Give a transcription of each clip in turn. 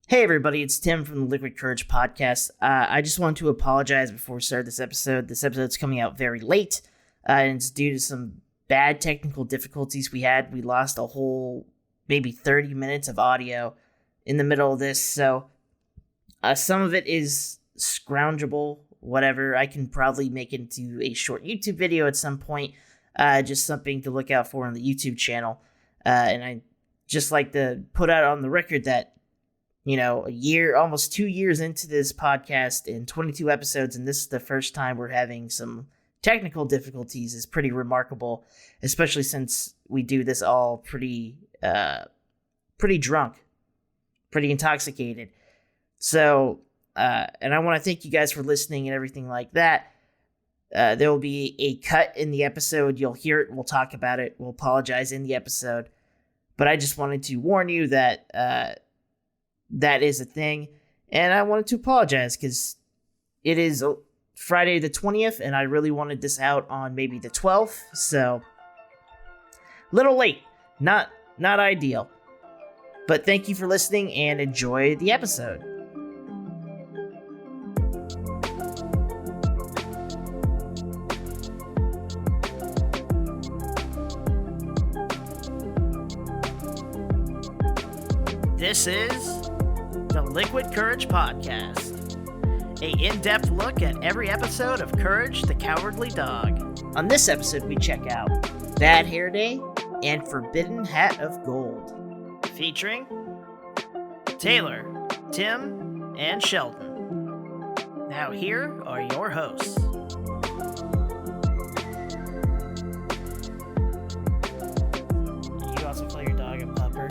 Hey everybody, it's Tim from the Liquid Courage podcast. I just want to apologize before we start this episode. This episode's coming out very late, and it's due to some bad technical difficulties we had. We lost a whole maybe 30 minutes of audio in the middle of this, so some of it is scroungeable, whatever. I can probably make it into a short YouTube video at some point, just something to look out for on the YouTube channel. And I just like to put out on the record that almost 2 years into this podcast and 22 episodes, and this is the first time we're having some technical difficulties, is pretty remarkable, especially since we do this all pretty drunk, pretty intoxicated. So, and I want to thank you guys for listening and everything like that. There will be a cut in the episode. You'll hear it. We'll talk about it. We'll apologize in the episode. But I just wanted to warn you that that is a thing, and I wanted to apologize because it is Friday the 20th, and I really wanted this out on maybe the 12th, so little late, not ideal. But thank you for listening, and enjoy the episode. This is the Liquid Courage Podcast, a in-depth look at every episode of Courage the Cowardly Dog. On this episode, we check out Bad Hair Day and Forbidden Hat of Gold, featuring Taylor, Tim, and Sheldon. Now here are your hosts. You also call your dog a pupper?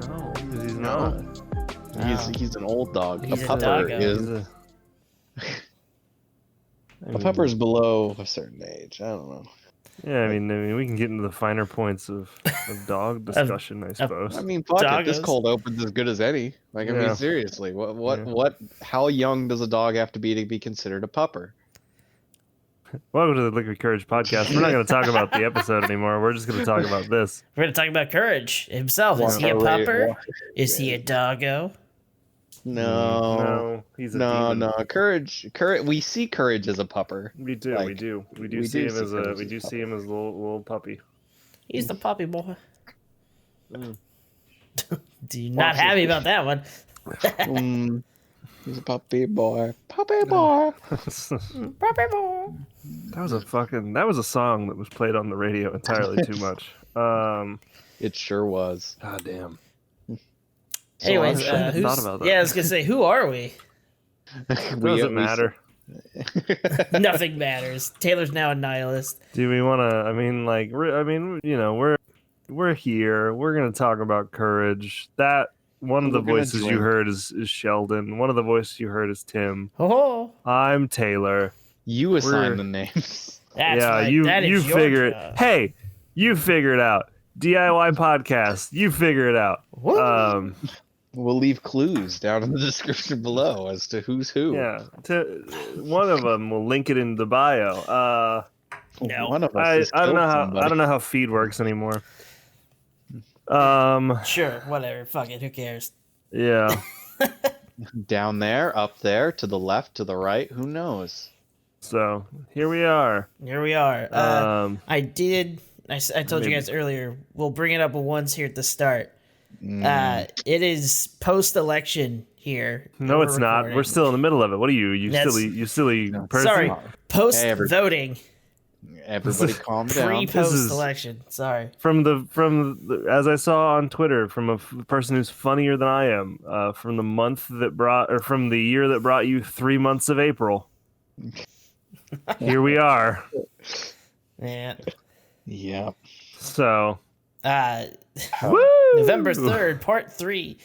No, he's not. He's an old dog. He's a pupper is a pupper is below a certain age. I don't know. Yeah, I mean, we can get into the finer points of dog discussion, I suppose. I mean, fuck it. This cold open's as good as any. Like, I mean, seriously, what? How young does a dog have to be considered a pupper? Welcome to the Liquid Courage Podcast. We're not going to talk about the episode anymore. We're just going to talk about this. We're going to talk about Courage himself. Is he a pupper? Is he a doggo? No, he's a demon. No. Courage. We see Courage as a pupper. We do. We do see him as a little puppy. He's the puppy boy. Do you not happy about that one? He's a puppy boy. Puppy boy. Puppy boy. That was a song that was played on the radio entirely too much. It sure was. God damn. Anyways, who's thought about that? Yeah, I was gonna say, who are we? Doesn't matter. Nothing matters. Taylor's now a nihilist. Do we want to? I mean, we're here. We're gonna talk about Courage. That one of the voices you heard is Sheldon. One of the voices you heard is Tim. Oh, I'm Taylor. You assign the names. That's right. You figure it. Hey, you figure it out. DIY podcast. You figure it out. We'll leave clues down in the description below as to who's who. Yeah, one of them will link it in the bio. No, one of us I don't know how feed works anymore. Sure, whatever. Fuck it. Who cares? Yeah. Down there, up there, to the left, to the right. Who knows? So here we are. I told you guys earlier. We'll bring it up once here at the start. It is post-election here. No, it's not. We're still in the middle of it. What are you silly person? Sorry, post-voting. Everybody calm down. Pre-post-election. Sorry. From the as I saw on Twitter, from a person who's funnier than I am, from the year that brought you 3 months of April. Here we are. Yeah. Yep. So. November 3rd, part 3.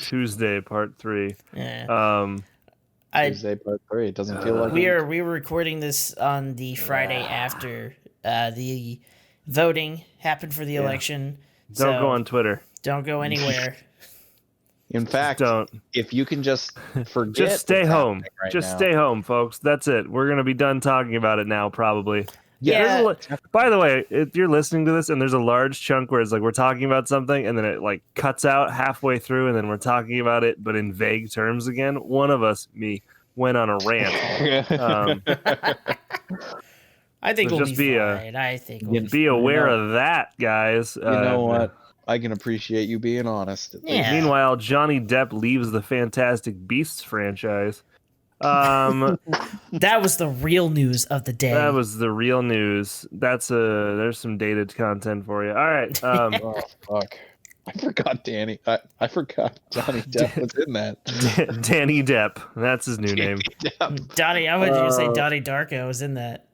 Tuesday, part 3. Yeah. Tuesday, part 3. It doesn't feel like we were recording this on the Friday after the voting happened for the election. Don't go on Twitter. Don't go anywhere. In fact, if you can just forget, just stay home. Stay home, folks. That's it. We're gonna be done talking about it now, probably. Yeah. By the way, if you're listening to this and there's a large chunk where it's like we're talking about something and then it like cuts out halfway through and then we're talking about it but in vague terms again, one of us, me, went on a rant. I think So we'll just be be fine. I think we'll be aware of that, guys. You know what? I can appreciate you being honest. Yeah. Meanwhile, Johnny Depp leaves the Fantastic Beasts franchise. That was the real news of the day. That was the real news. There's some dated content for you. All right. Oh fuck! I forgot Danny. I forgot Johnny Depp was in that. Danny Depp. That's his new name. Donnie. I wanted you to say Donnie Darko was in that.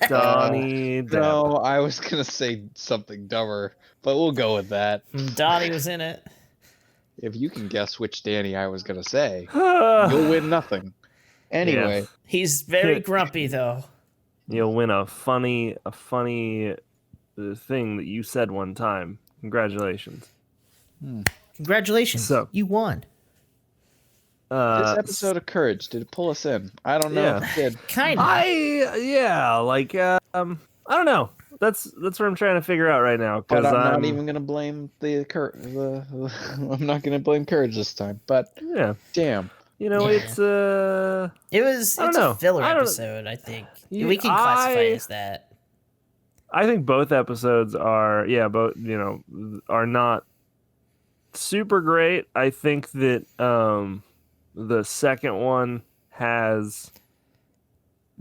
Donnie Depp. No, I was gonna say something dumber, but we'll go with that. Donnie was in it. If you can guess which Danny I was gonna say, you'll win nothing. Anyway, he's very grumpy though. You'll win a funny thing that you said one time. Congratulations. Congratulations. So, you won. this episode of Courage, did it pull us in? I don't know if it did. Kind of. I don't know. That's what I'm trying to figure out right now. But I'm not even gonna blame I'm not gonna blame Courage this time. But yeah, damn. You know, it's a filler episode, I think. We can classify it as that. I think both episodes are are not super great. I think that the second one has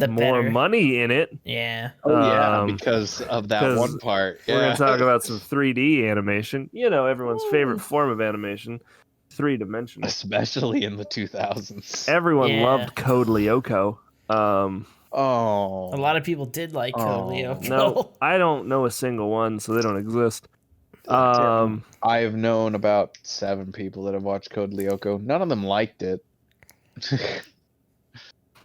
more money in it. Yeah. Oh yeah, because of that one part. Yeah. We're gonna talk about some 3D animation. You know, everyone's favorite form of animation. 3-dimensional, especially in the 2000s. Everyone loved Code Lyoko. A lot of people did like Code Lyoko. No, I don't know a single one, so they don't exist. I've known about 7 people that have watched Code Lyoko. None of them liked it.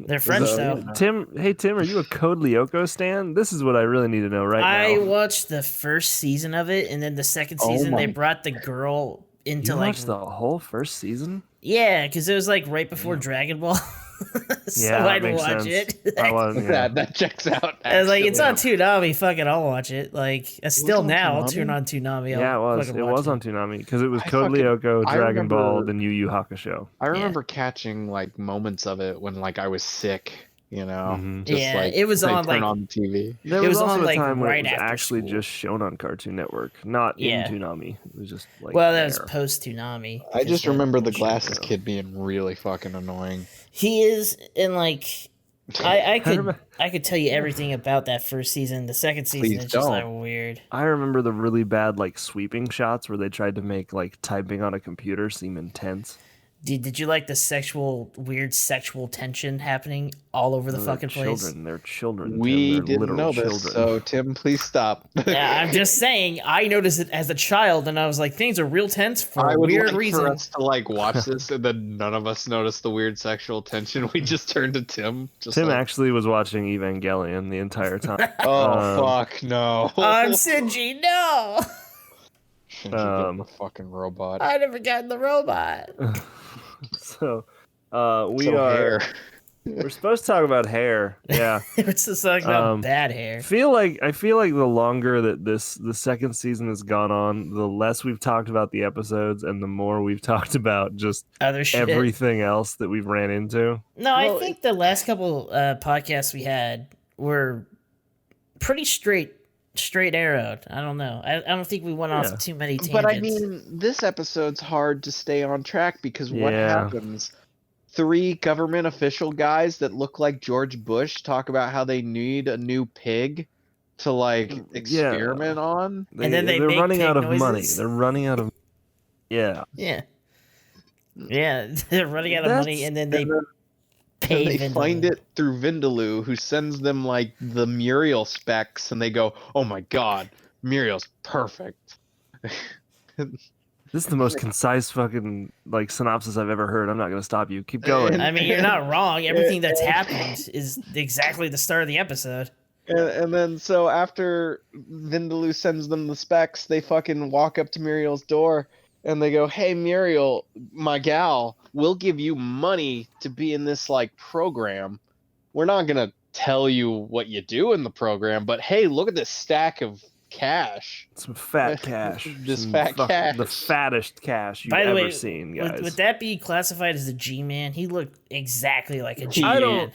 They're French, though. Tim, are you a Code Lyoko stan? This is what I really need to know now. I watched the first season of it, and then the second season they brought the girl into you watched the whole first season? Yeah, because it was like right before Dragon Ball. So I'd watch it. That checks out. I was like, it's on Toonami. Fuck it, I'll watch it. Like, still now, I'll turn on Toonami. Yeah, it was. It was on Toonami because it was Code Lyoko, Dragon Ball, then Yu Yu Hakusho. I remember catching like moments of it when like I was sick. You know, just like it was on like on the TV. There was also a time when it was after actually school. Just shown on Cartoon Network, not in Toonami. It was just like that was post Toonami. I just remember the glasses kid being really fucking annoying. He is, and like I could tell you everything about that first season. The second season is just like weird. I remember the really bad like sweeping shots where they tried to make like typing on a computer seem intense. Did you like the weird sexual tension happening all over the fucking place? They're children. We didn't know this, so Tim, please stop. Yeah, I'm just saying. I noticed it as a child, and I was like, things are real tense for a weird reason. For us to like watch this, and then none of us noticed the weird sexual tension. We just turned to Tim. Tim actually was watching Evangelion the entire time. Fuck no! I'm Shinji. No. Shinji, the fucking robot. I never got the robot. So, we're supposed to talk about hair. Yeah, it's just talking about bad hair. I feel like the longer that the second season has gone on, the less we've talked about the episodes, and the more we've talked about just other shit. Everything else that we've ran into. No, I think the last couple podcasts we had were pretty straight arrowed. I don't know. I don't think we went off too many tangents. But I mean, this episode's hard to stay on track because what happens? 3 government official guys that look like George Bush talk about how they need a new pig to like experiment on. And then they're running out of noises. money. They're running out of Yeah, they're running out of money, and then they pay they find it through Vindaloo, who sends them like the Muriel specs, and they go, "Oh my god, Muriel's perfect." This is the most concise fucking like synopsis I've ever heard. I'm not gonna stop you. Keep going. I mean, you're not wrong. Everything that's happened is exactly the start of the episode. And then so after Vindaloo sends them the specs, they fucking walk up to Muriel's door and they go, "Hey Muriel, my gal, we'll give you money to be in this like program. We're not gonna tell you what you do in the program, but hey, look at this stack of cash. Some fat cash. This fat cash. The fattest cash you've By the ever way, seen, guys. would that be classified as a G-man? He looked exactly like a G-man. I don't.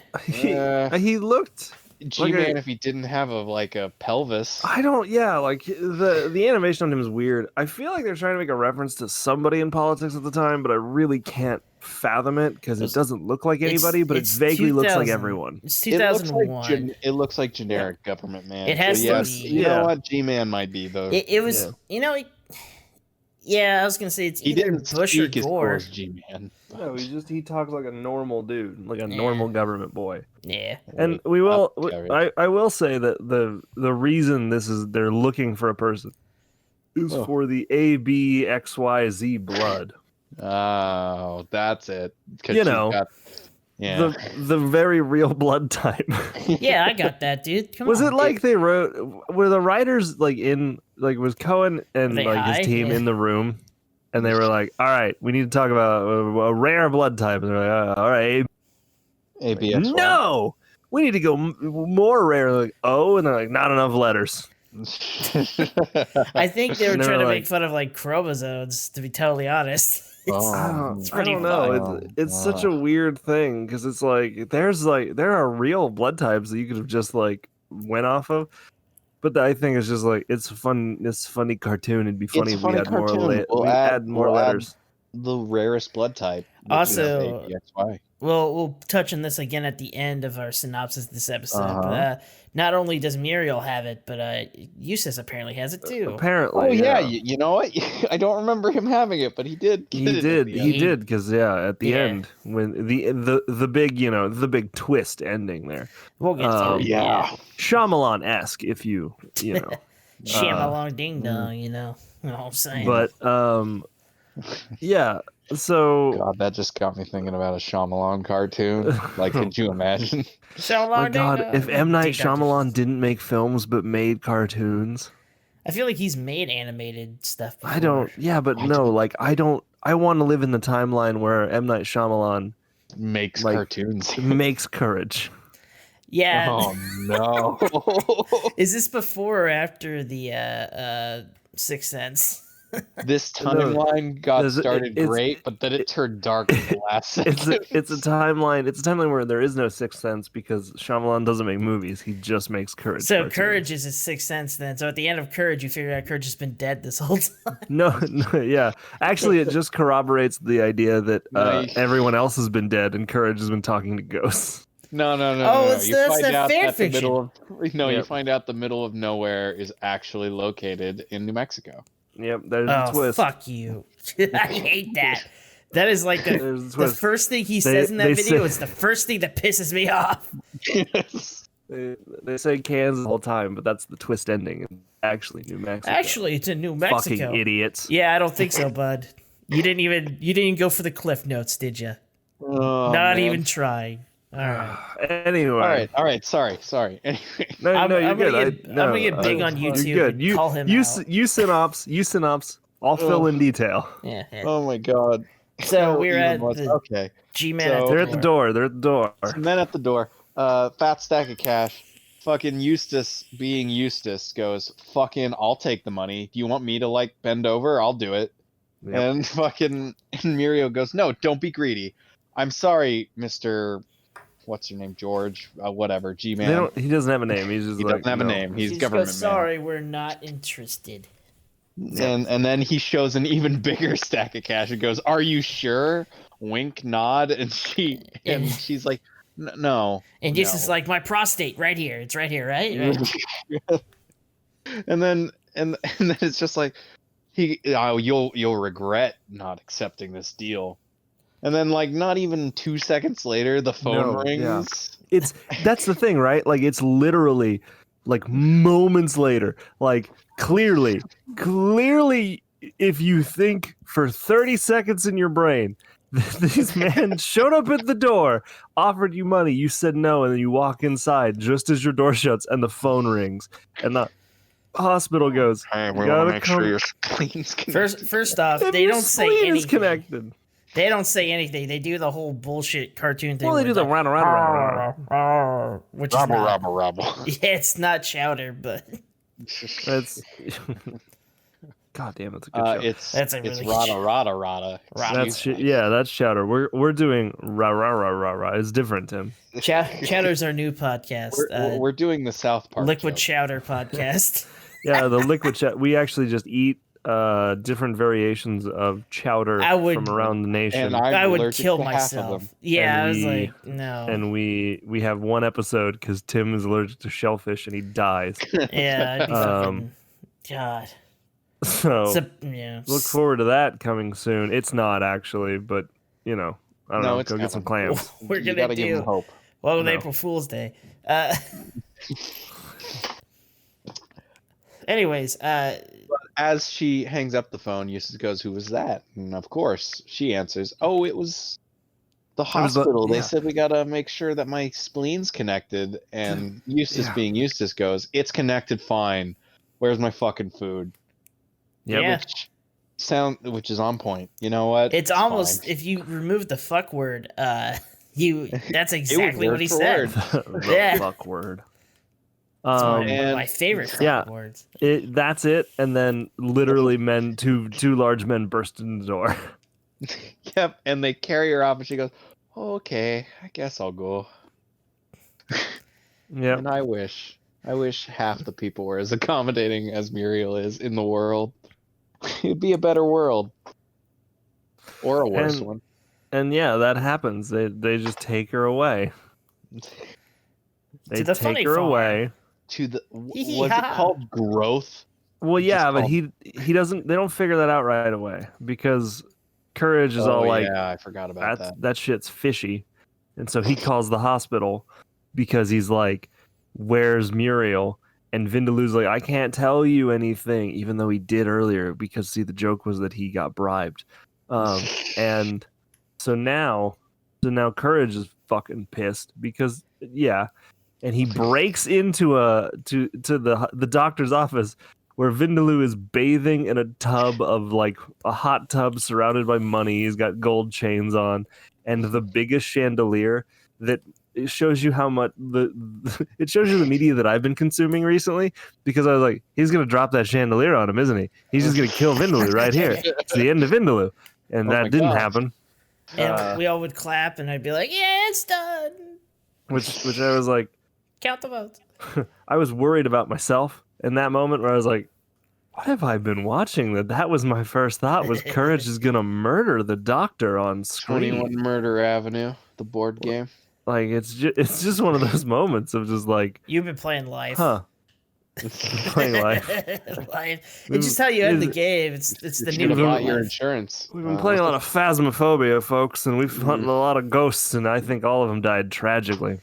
He looked G-man if he didn't have a pelvis. I don't. Yeah, like the animation on him is weird. I feel like they're trying to make a reference to somebody in politics at the time, but I really can't fathom it because it doesn't look like anybody, but it vaguely looks like everyone. It's 2001. It looks like generic government man. It has to be. You know what? G-man might be though. It was. I was gonna say it's either Bush or Gore. G-man. No, he talks like a normal dude, like a normal government boy. Yeah. And we will. I will say that the reason they're looking for a person is for the ABXYZ blood. Oh, that's it. The very real blood type. Yeah, I got that, dude. Come was on. it like they were the writers was Cohen and his team in the room, and they were like, all right, we need to talk about a rare blood type, and they're like, all right, ABXY. No, we need to go more rare. Like, and they're like, not enough letters. I think they were trying to make fun of chromosomes, to be totally honest. I don't know. It's such a weird thing because it's like there are real blood types that you could have just went off of, but I think it's just it's fun. It's a funny cartoon. It'd be funny if we had more. Add more letters. The rarest blood type. Also, we'll touch on this again at the end of our synopsis of this episode. But, not only does Muriel have it, but Eustace apparently has it too. Apparently. Oh yeah, you know what? I don't remember him having it, but he did. He did because at the end when the big the big twist ending there. We'll get to it. Yeah. Shyamalan-esque, if you know. Shyamalan ding dong, you know what I'm saying. But yeah. So God, that just got me thinking about a Shyamalan cartoon. Could you imagine? My God, if M. Night Shyamalan didn't make films but made cartoons. I feel like he's made animated stuff before. I don't. Yeah, but I don't. I want to live in the timeline where M. Night Shyamalan makes cartoons. Makes Courage. Yeah. Oh no. Is this before or after the Sixth Sense? This timeline got started great, but then it turned dark at the last second. It's a timeline. It's a timeline where there is no Sixth Sense because Shyamalan doesn't make movies. He just makes Courage. So Courage is his Sixth Sense then. So at the end of Courage, you figure out Courage has been dead this whole time. No, yeah. Actually, it just corroborates the idea that everyone else has been dead and Courage has been talking to ghosts. No. That's that fan fiction. You find out the middle of nowhere is actually located in New Mexico. Yep, there's the twist. Fuck you. I hate that. That is the first thing he says in that video. It's the first thing that pisses me off. Yes. They say Kansas the whole time, but that's the twist ending. Actually, New Mexico. Actually, it's in New Mexico. Fucking idiots. Yeah, I don't think so, bud. You didn't even go for the cliff notes, did you? Oh, Not even trying. All right. Anyway. All right. Sorry. Anyway. No, you're good. I'm gonna get big on YouTube. You're good. Call him out. You synopsis. I'll fill in detail. Yeah. Oh my God. So we're at the G-Man. They're at the door. They're at the door. Men at the door. Fat stack of cash. Fucking Eustace, being Eustace, goes, fucking, I'll take the money. Do you want me to bend over? I'll do it. Yep. And fucking Muriel goes, no, don't be greedy. I'm sorry, Mr. What's your name? George? Whatever. G-Man. He doesn't have a name. He's just he doesn't have a name. He's government man. Sorry, we're not interested. And then he shows an even bigger stack of cash and goes, "Are you sure?" Wink, nod, and she's like, "No." And this is like my prostate right here. It's right here, right? and then it's just like you'll regret not accepting this deal. And then not even 2 seconds later, the phone rings. Yeah. That's the thing, right? It's literally moments later. Clearly, if you think for 30 seconds in your brain, these men showed up at the door, offered you money, you said no, and then you walk inside just as your door shuts and the phone rings. And the hospital goes, "Hey, we want to make sure your spleen's connected." First off, they don't say anything. Connected. They don't say anything. They do the whole bullshit cartoon thing. Well, they do the like, run, which is Robble, not. robble, robble. Yeah, it's not Chowder, but That's. God damn, it's a good show. That's a it's really rada good rada rada. That's Chowder. We're doing rah rah rah rah rah. It's different, Tim. Chowder's our new podcast. We're doing the South Park Liquid joke. Chowder podcast. Yeah, the liquid chowder. We actually just eat different variations of chowder from around the nation. And I would allergic kill to half of myself. them. Yeah, And I was we- like, no. And we have one episode because Tim is allergic to shellfish and he dies. Yeah, I'd be fucking. God. So Yeah. look forward to that coming soon. It's not actually, but I don't know. it's Go get some coming. clams. We're You gonna gotta give them do. hope. Welcome to No. April Fool's Day. Anyways, As she hangs up the phone, Eustace goes, "Who was that?" And of course, she answers, "Oh, it was the hospital. They said we gotta make sure that my spleen's connected." And Eustace, being Eustace, goes, "It's connected fine. Where's my fucking food?" Yeah. Which is on point. You know what? it's almost fine. if you remove the fuck word, that's It exactly would what he word for said. word. The Yeah. fuck word. It's one of And- my favorite fucking yeah. words. That's it. And then literally two large men burst in the door. Yep, and they carry her off, and she goes, "Okay, I guess I'll go." Yeah. And I wish half the people were as accommodating as Muriel is in the world. It'd be a better world, or a worse And- one. And yeah, that happens. They just take her away. They To the funny take her farm. away. To the was it Hee-hee-ha. called growth? Well, yeah, but called- he doesn't. They don't figure that out right away because Courage is all like, yeah, I forgot about that. that shit's fishy, and so he calls the hospital because he's like, "Where's Muriel?" And Vindaloo's like, "I can't tell you anything," even though he did earlier because see, the joke was that he got bribed, and so now Courage is fucking pissed because and he breaks into the doctor's office where Vindaloo is bathing in a tub of like a hot tub surrounded by money. He's got gold chains on and the biggest chandelier that it shows you how much it shows you the media that I've been consuming recently because I was like, he's gonna drop that chandelier on him, isn't he? He's just gonna kill Vindaloo right here. It's the end of Vindaloo. And Oh my that didn't God. happen. And we all would clap, and I'd be like, "Yeah, it's done. Which I was like, Count the votes." I was worried about myself in that moment where I was like, what have I been watching? That was my first thought was Courage is gonna murder the doctor on screen. 21 Murder Avenue, the board game. Like it's just one of those moments of just like, You've been playing life. huh. Playing life. Life. It's just how you end the game. It's the You new should have game. bought of your life. insurance. We've been playing a lot of Phasmophobia, folks, and we've hunted a lot of ghosts, and I think all of them died tragically.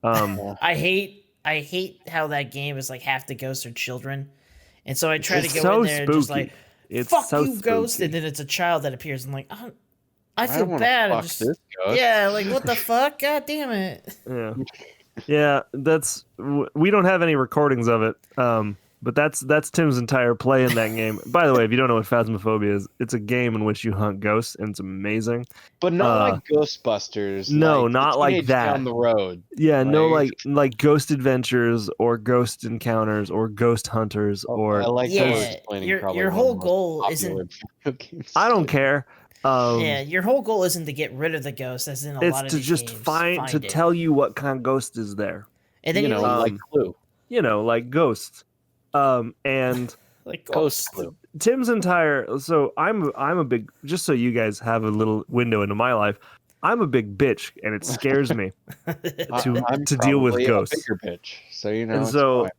I hate how that game is like half the ghosts are children, and so I try to It's go so in there and just spooky. like, It's fuck so you, ghost, spooky. and then it's a child that appears. I'm like, I I feel don't wanna bad. I'm fuck just this ghost. yeah, like what the fuck? God damn it! Yeah, we don't have any recordings of it. But that's Tim's entire play in that game. By the way, if you don't know what Phasmophobia is, it's a game in which you hunt ghosts, and it's amazing. But not like Ghostbusters. no, like not the like Teenage that. Down the road. Yeah, no, Like- like Ghost Adventures or Ghost Encounters or Ghost Hunters or I like Yeah, those explaining probably your one of whole the most goal popular isn't. video games. I don't care. Yeah, your whole goal isn't to get rid of the ghost, as in a It's lot of to these just games. find to it. tell you what kind of ghost is there. and then You know, like Clue. Like ghosts. And like Ghost ghosts. Clue. Tim's entire so I'm a big just so you guys have a little window into my life. I'm a big bitch and it scares me. I'm to deal with probably ghosts. A bigger bitch, so you know. And it's so fine.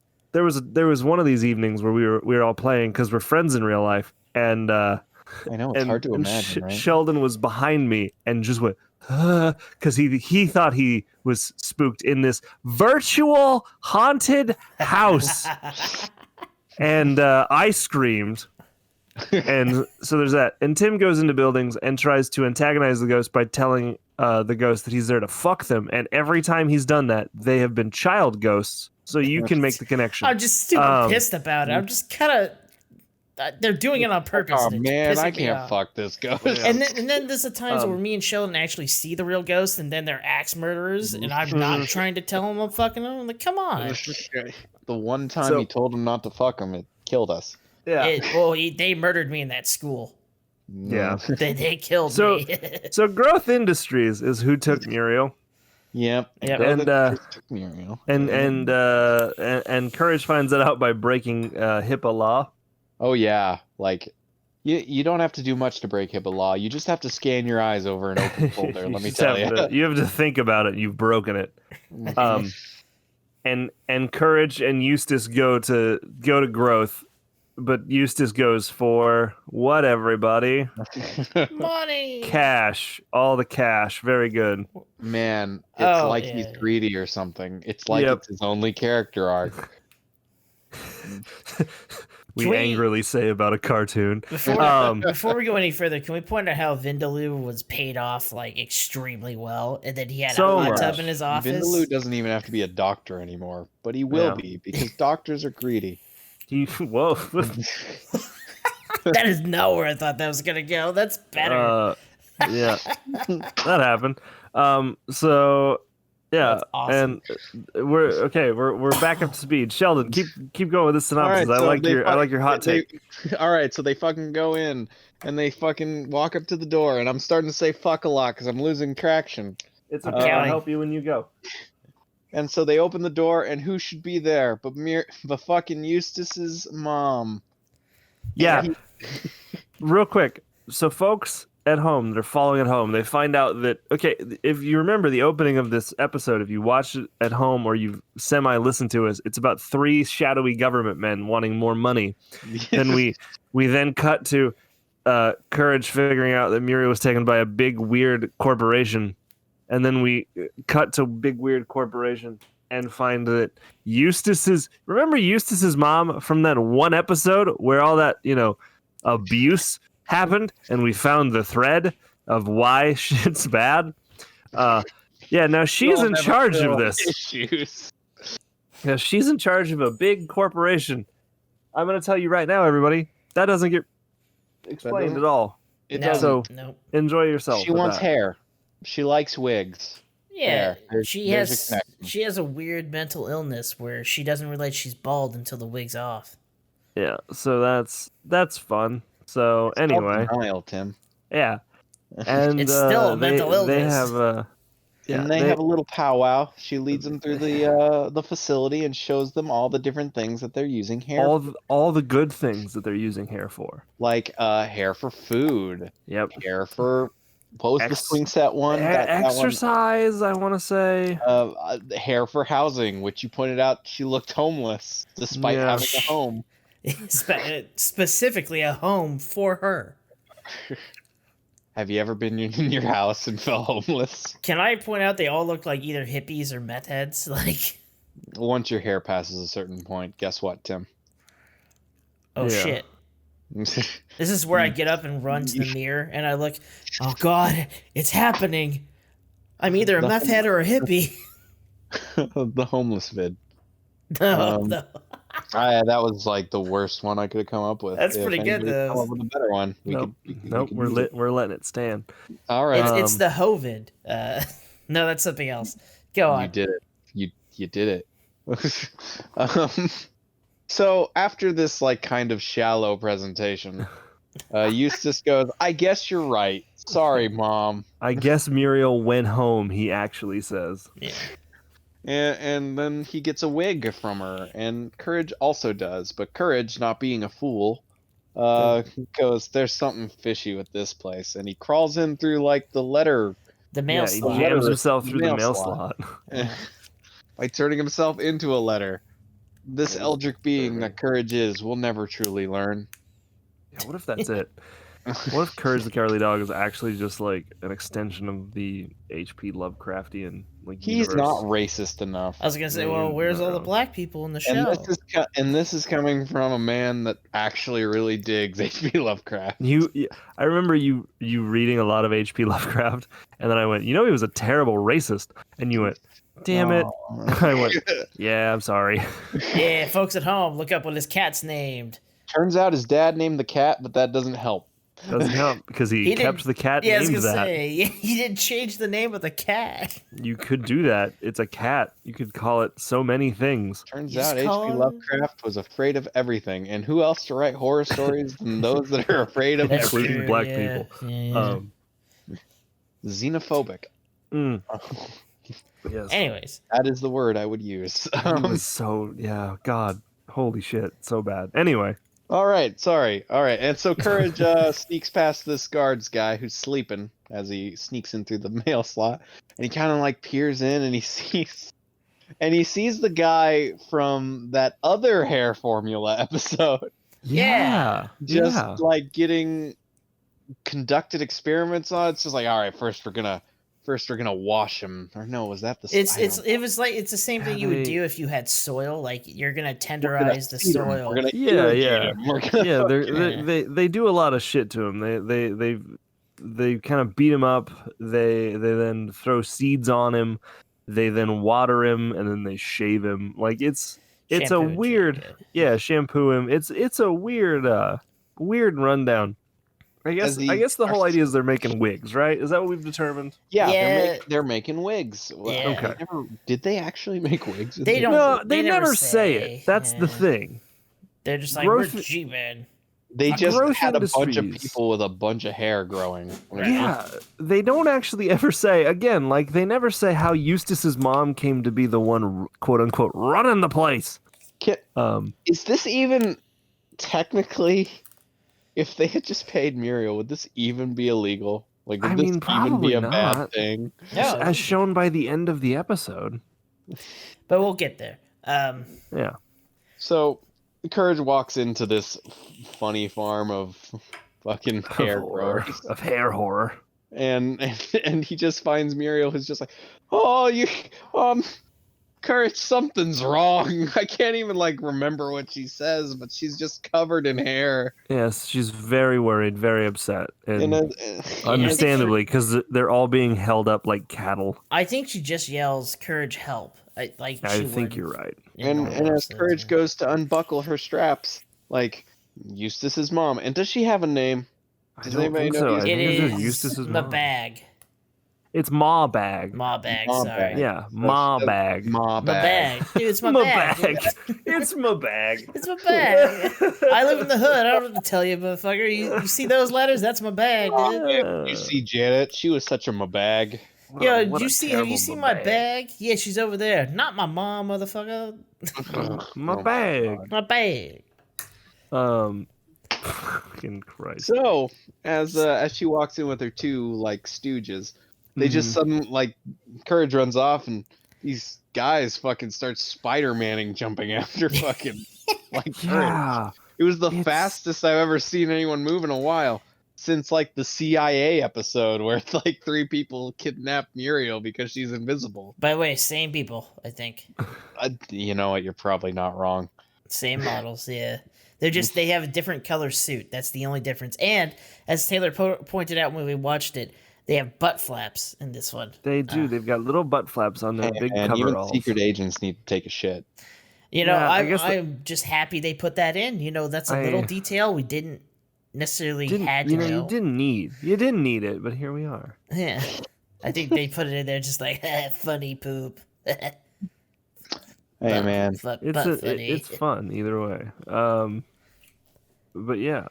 there was one of these evenings where we were all playing because we're friends in real life, and I know it's hard to and imagine, right? Sheldon was behind me and just went because he thought he was spooked in this virtual haunted house, and I screamed. And so there's that. And Tim goes into buildings and tries to antagonize the ghost by telling the ghost that he's there to fuck them. And every time he's done that, they have been child ghosts. So you can make the connection. I'm just super pissed about it. they're doing it on purpose. Oh and it's man, I pissing me can't off. fuck this ghost. Yeah. And then there's the times where me and Sheldon actually see the real ghost, and then they're axe murderers, and I'm not trying to tell them I'm fucking them. I'm like, come on. The one time he told him not to fuck him, it killed us. Yeah. They murdered me in that school. Yeah. They killed So- me. So Growth Industries is who took Muriel. Yep. And Courage finds that out by breaking HIPAA law. Oh yeah, like you don't have to do much to break HIPAA law. You just have to scan your eyes over an open folder. Let me just tell have you. you have to think about it. You've broken it. And Courage and Eustace go to Growth, but Eustace goes for what? Everybody, Money. cash, all the cash. Very good. Man, it's like he's yeah. greedy or something. It's like Yep. it's his only character arc. We Can we- angrily say about a cartoon. Before we go any further, can we point out how Vindaloo was paid off like extremely well, and then he had So a hot much. tub in his office? Vindaloo doesn't even have to be a doctor anymore, but he will Yeah. be because doctors are greedy. Whoa. That is not where I thought that was gonna go. That's better. Yeah, that happened. So yeah, That's awesome. and we're back up to speed. Sheldon, keep going with this synopsis. All right, so I like your hot take. All right, so they fucking go in and they fucking walk up to the door, and I'm starting to say fuck a lot because I'm losing traction. It's I'm okay. I'll counting. help you when you go. And so they open the door, and who should be there but fucking Eustace's mom? Yeah, And real quick. So folks at home, they're following at home. They find out that if you remember the opening of this episode, if you watch it at home or you semi-listened to us, it's about 3 shadowy government men wanting more money. Then we then cut to Courage figuring out that Muriel was taken by a big weird corporation, and then we cut to big weird corporation and find that Eustace's mom from that one episode where all that abuse happened, and we found the thread of why shit's bad. Now she's in charge of this. Issues. Yeah, she's in charge of a big corporation. I'm gonna tell you right now, everybody, that doesn't get explained at all. It No, doesn't. So no. enjoy yourself. She with wants that. hair. She likes wigs. Yeah, There. she There's a has connection. she has a weird mental illness where she doesn't realize she's bald until the wig's off. Yeah, so that's fun. So anyway, Denial, Tim. yeah, and It's still a mental They illness. have And they have a little powwow. She leads them through the facility and shows them all the different things that they're using hair, all the good things that they're using hair for. like hair for food, Yep. hair for what was the Ex- swing set one? That one, Exercise, I want to say. hair for housing, which you pointed out she looked homeless despite Yeah. having a home. Specifically a home for her. Have you ever been in your house and felt homeless? Can I point out they all look like either hippies or meth heads? Like, Once your hair passes a certain point, guess what, Tim? oh Yeah. shit. This is where I get up and run to the mirror and I look, oh god, it's happening. I'm either a meth head or a hippie. The homeless vid. No, Um, no. That was like the worst one I could have come up with. That's If pretty good, anybody come though. up with a better one. Nope. We could We're use it. we're letting it stand. All right. It's the Hovid. No, that's something else. Go You on. did it. You did it. So after this like kind of shallow presentation, Eustace goes, "I guess you're right. Sorry, Mom." I guess Muriel went home. He actually says. Yeah. And then he gets a wig from her, and Courage also does. But Courage, not being a fool, goes, "There's something fishy with this place," and he crawls in through like the letter The mail He slot. jams himself through the Mail mail slot. slot. by turning himself into a letter. This eldritch being that Courage is, will never truly learn. Yeah, what if that's it? What if Courage the Cowardly Dog is actually just like an extension of the H.P. Lovecraftian like He's universe? not racist enough. I was gonna say, No, well, you're where's all the not. black people in the And show? this is coming from a man that actually really digs H.P. Lovecraft. I remember you reading a lot of H.P. Lovecraft, and then I went, he was a terrible racist, and you went, damn it. Oh. I went, yeah, I'm sorry. Yeah, folks at home, look up what his cat's named. Turns out his dad named the cat, but that doesn't help. Doesn't help because he kept the cat Yeah, I was named gonna that. say, he didn't change the name of the cat. You could do that. It's a cat. You could call it so many things. Turns You just out H.P. call it- Lovecraft was afraid of everything, and who else to write horror stories than those that are afraid of That's everything? Including true, black yeah. people. Yeah. Xenophobic. Yes. Anyways, That is the word I would use. He was so, yeah, God. Holy shit. So bad. Anyway. All right, sorry. All right, and so Courage sneaks past this guards guy who's sleeping as he sneaks in through the mail slot, and he kind of like peers in, and he sees the guy from that other hair formula episode, Yeah. just like getting conducted experiments on. It's just like, all right, first we're gonna wash him. Or no, was that the? It's the same thing you would do if you had soil. Like you're gonna tenderize the soil. We're gonna Yeah. irrigate him. We're gonna Yeah, they do a lot of shit to him. They kind of beat him up. They then throw seeds on him. They then water him, and then they shave him. Like it's Shampoo a and weird shit, shampoo him. It's a weird rundown. I guess the whole idea is they're making wigs, right? Is that what we've determined? Yeah. They're making wigs. Yeah. Okay. Did they actually make wigs? They don't. No, they never say it. That's the Yeah. thing. They're just like Growth- we're G-Man. They just growth had a bunch of industries. people with a bunch of hair growing. Yeah, they don't actually ever say, again, like, they never say how Eustace's mom came to be the one, quote-unquote, running the place. Is this even technically, if they had just paid Muriel, would this even be illegal? Like, would this even be probably a bad not. thing? No, As shown by the end of the episode. but we'll get there. Yeah. So, Courage walks into this funny farm of fucking hair growers. Of hair horror. And he just finds Muriel, who's just like, oh, Courage, something's wrong. I can't even like remember what she says, but she's just covered in hair. Yes, she's very worried, very upset. And And understandably, because they're all being held up like cattle. I think she just yells, "Courage, help!" I think you're right. and as Courage goes to unbuckle her straps, like Eustace's mom, and does she have a name? Does I don't anybody think know so. I Eustace? It think it's is Eustace's the mom. bag. It's Ma Bag. Ma bag. Ma Sorry. bag. Yeah, Ma Bag. Ma My bag. bag. Dude, it's my Ma bag. Bag. It's my bag. It's my bag. I live in the hood. I don't have to tell you, motherfucker. You see those letters? That's my bag, dude. Yeah, you see Janet? She was such a ma bag. Yo, What did you a see? Have you terrible seen my bag? Yeah, she's over there. Not my mom, motherfucker. My bag. My bag. Fucking Christ. So as she walks in with her two like stooges, they just suddenly like Courage runs off and these guys fucking start Spider-Manning jumping after fucking like Courage. Yeah. It was the It's- fastest I've ever seen anyone move in a while. Since like the CIA episode where like 3 people kidnapped Muriel because she's invisible. By the way, same people, I think. You know what? You're probably not wrong. Same models, yeah. They have a different color suit. That's the only difference. And as Taylor pointed out when we watched it, they have butt flaps in this one. They do. They've got little butt flaps on their big And even coveralls. secret agents need to take a shit. You know, Yeah, I guess I'm just happy they put that in. You know, that's a little detail we didn't necessarily had to know. You didn't need it, but here we are. Yeah. I think they put it in there just like, funny poop. Hey man, It's fun either way. But yeah,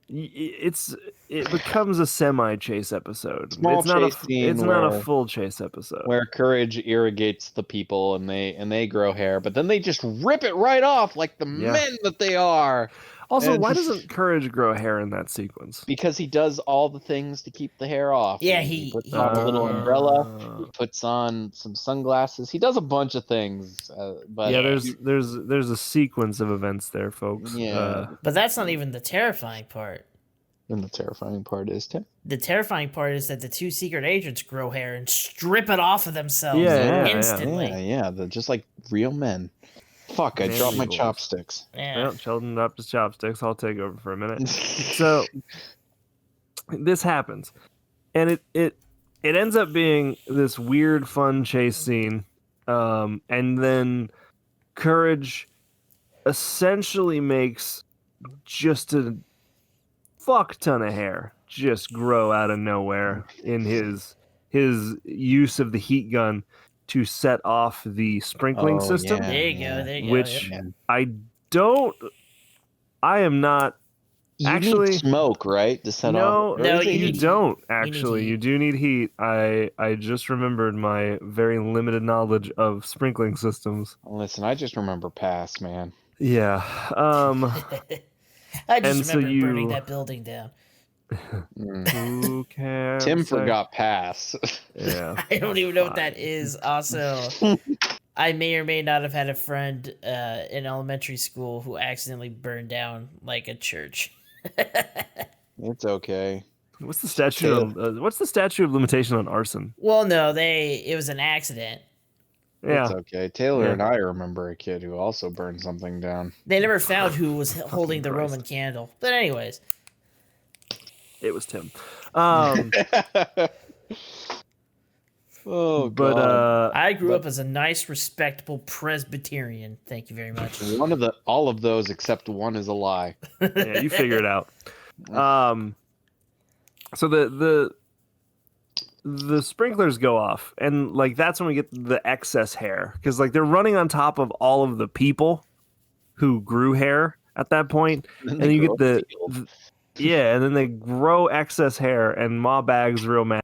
it becomes a semi-chase episode. Small it's not chase scene it's not a where- full chase episode. where Courage irrigates the people and they grow hair, but then they just rip it right off like the men that they are. Also, and- why doesn't Courage grow hair in that sequence? Because he does all the things to keep the hair off. Yeah, And he- puts he- on a little umbrella. He puts on some sunglasses. He does a bunch of things. But Yeah, there's a sequence of events there, folks. Yeah. But that's not even the terrifying part. And the terrifying part is Tim. The terrifying part is that the 2 secret agents grow hair and strip it off of themselves Yeah. instantly. Yeah, they're just like real men. Fuck, I dropped my Manly boys. chopsticks. Yeah. Well, Sheldon dropped his chopsticks. I'll take over for a minute. So this happens, and it ends up being this weird, fun chase scene, and then Courage essentially makes just a fuck ton of hair just grow out of nowhere in his use of the heat gun to set off the sprinkling system. Yeah, There you go. There you go. Which Yep. I am not. You Actually, need smoke, right, to set no, off? No, you need don't heat. actually. heat. You do need heat. I just remembered my very limited knowledge of sprinkling systems. Listen, I just remember pass, man. Yeah. I just and so remember burning you- that building down. Who cares? Tim forgot pass. Yeah. I don't even know what that is. Also, I may or may not have had a friend in elementary school who accidentally burned down like a church. It's okay. What's the statute of limitation on arson? Well, no, it was an accident. Yeah. It's okay. Taylor Yeah. and I remember a kid who also burned something down. They never found who was holding the Christ. Roman candle. But anyways, It was Tim. Oh, but God. I grew up as a nice, respectable Presbyterian. Thank you very much. All of those except one is a lie. yeah, you figure it out. So the sprinklers go off, and like that's when we get the excess hair, because like they're running on top of all of the people who grew hair at that point, Then and they you grow get a field. yeah, and then they grow excess hair, and Ma Bag's real mad.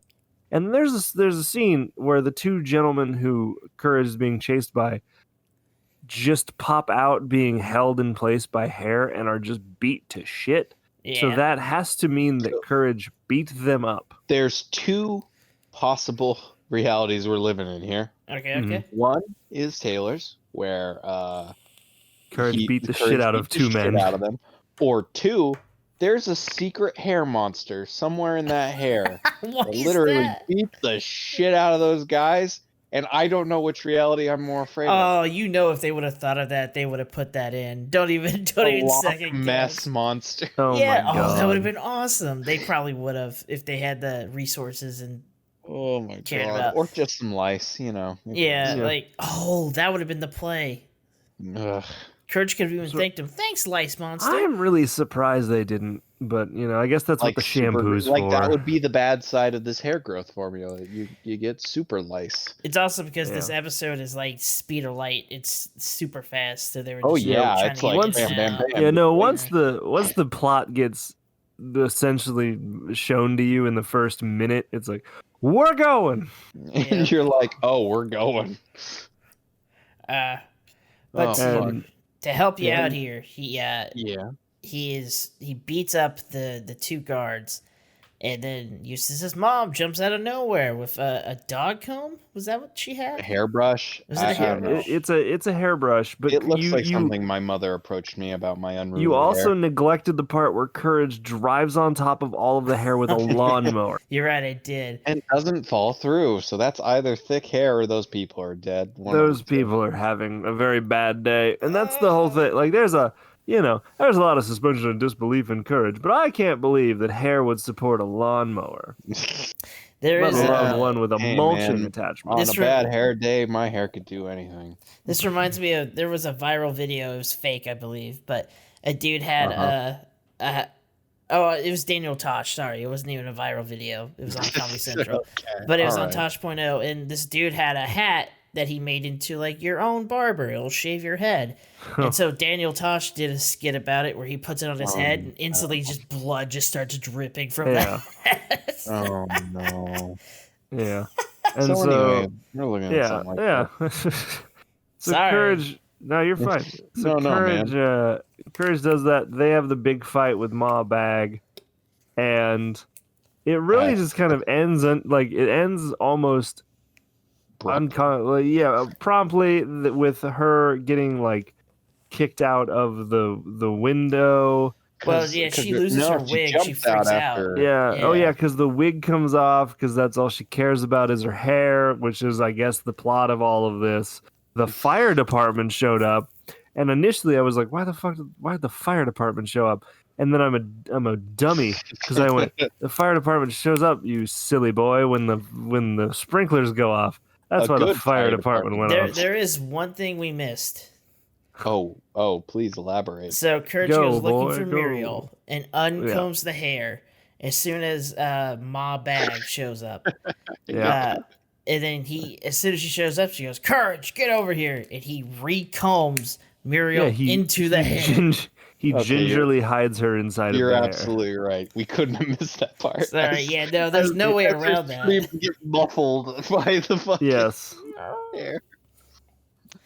And there's a scene where the two gentlemen who Courage is being chased by just pop out, being held in place by hair, and are just beat to shit. Yeah. So that has to mean that Courage beat them up. There's two possible realities we're living in here. Okay, Mhm. okay. One is Taylor's, where Courage beat the Courage shit out beat of the two shit men. out of them. Or two, there's a secret hair monster somewhere in that hair. What that is literally that? beat the shit out of those guys, and I don't know which reality I'm more afraid of. Oh, you know, if they would have thought of that, they would have put that in. Don't even The Loch second Mess guess. monster. Oh Yeah, my god. that would have been awesome. They probably would have if they had the resources and Oh my Cared god. about- Or just some lice, you know. yeah, Yeah. like that would have been the play. Ugh. Courage could have even So- thanked him. Thanks, Lice Monster. I'm really surprised they didn't, but you know, I guess that's what the shampoo's like for. that would be the bad side of this hair growth formula. You get super lice. It's also because this Yeah. episode is like speed of light. It's super fast, so they were. Oh Just yeah, trying it's to like get bam, it bam, out. bam. Yeah, no. Once the plot gets essentially shown to you in the first minute, it's like we're going. Yeah. And you're like, oh, we're going. But Oh, And to help you Yeah. out here, yeah. he beats up the two guards, and then Eustace's mom jumps out of nowhere with a dog comb. Was that what she A had? hairbrush. Was it a I hair- don't know. it's a hairbrush, but It looks like you something my mother approached me about my unruly you also hair. neglected the part where Courage drives on top of all of the hair with a lawnmower. You're right, I did. And doesn't fall through. So that's either thick hair or those people are dead. One of Those the two. people are having a very bad day, and that's the whole thing. Like, there's a lot of suspension of disbelief in Courage, but I can't believe that hair would support a lawnmower, There let is alone a, one with a Hey, mulching man. attachment. On This a bad hair day, my hair could do anything. this reminds me of there was a viral video. It was fake, I believe, but a dude had it was Daniel Tosh. Sorry, it wasn't even a viral video. It was on Comedy Central. Okay, But it was on alright. Tosh.0, and this dude had a hat that he made into like your own barber. It'll shave your head. And so Daniel Tosh did a skit about it where he puts it on his head, and instantly just blood just starts dripping from Yeah. that. Oh no. Yeah, and So, so anyway, we're looking at yeah, something like yeah. that. So Sorry. Courage, no, you're fine. So No, Courage, Courage does that. They have the big fight with Ma Bag, and it really Right. just kind of ends it ends almost promptly with her getting like kicked out of the window. Well, yeah, she loses her wig. She jumps freaks out. Yeah. Oh Yeah. yeah, because the wig comes off because that's all she cares about is her hair, which is, I guess, the plot of all of this. The fire department showed up, and initially I was like, "Why did the fire department show up?" And then I'm a dummy because I went, "The fire department shows up, you silly boy, when the sprinklers go off." That's A why the good fire fire department went There, off. there is one thing we missed. Oh, please elaborate. So Courage Go, goes looking boy, for go. Muriel and uncombs the hair as soon as Ma Bag shows up. Yeah. And then as soon as she shows up, she goes, "Courage, get over here!" And he recombs Muriel into the hair. He Okay, gingerly hides her inside of You're the hair. absolutely right. We couldn't have missed that part. Sorry, yeah, no, there's no way around that. Get muffled by the fucking Yes. hair.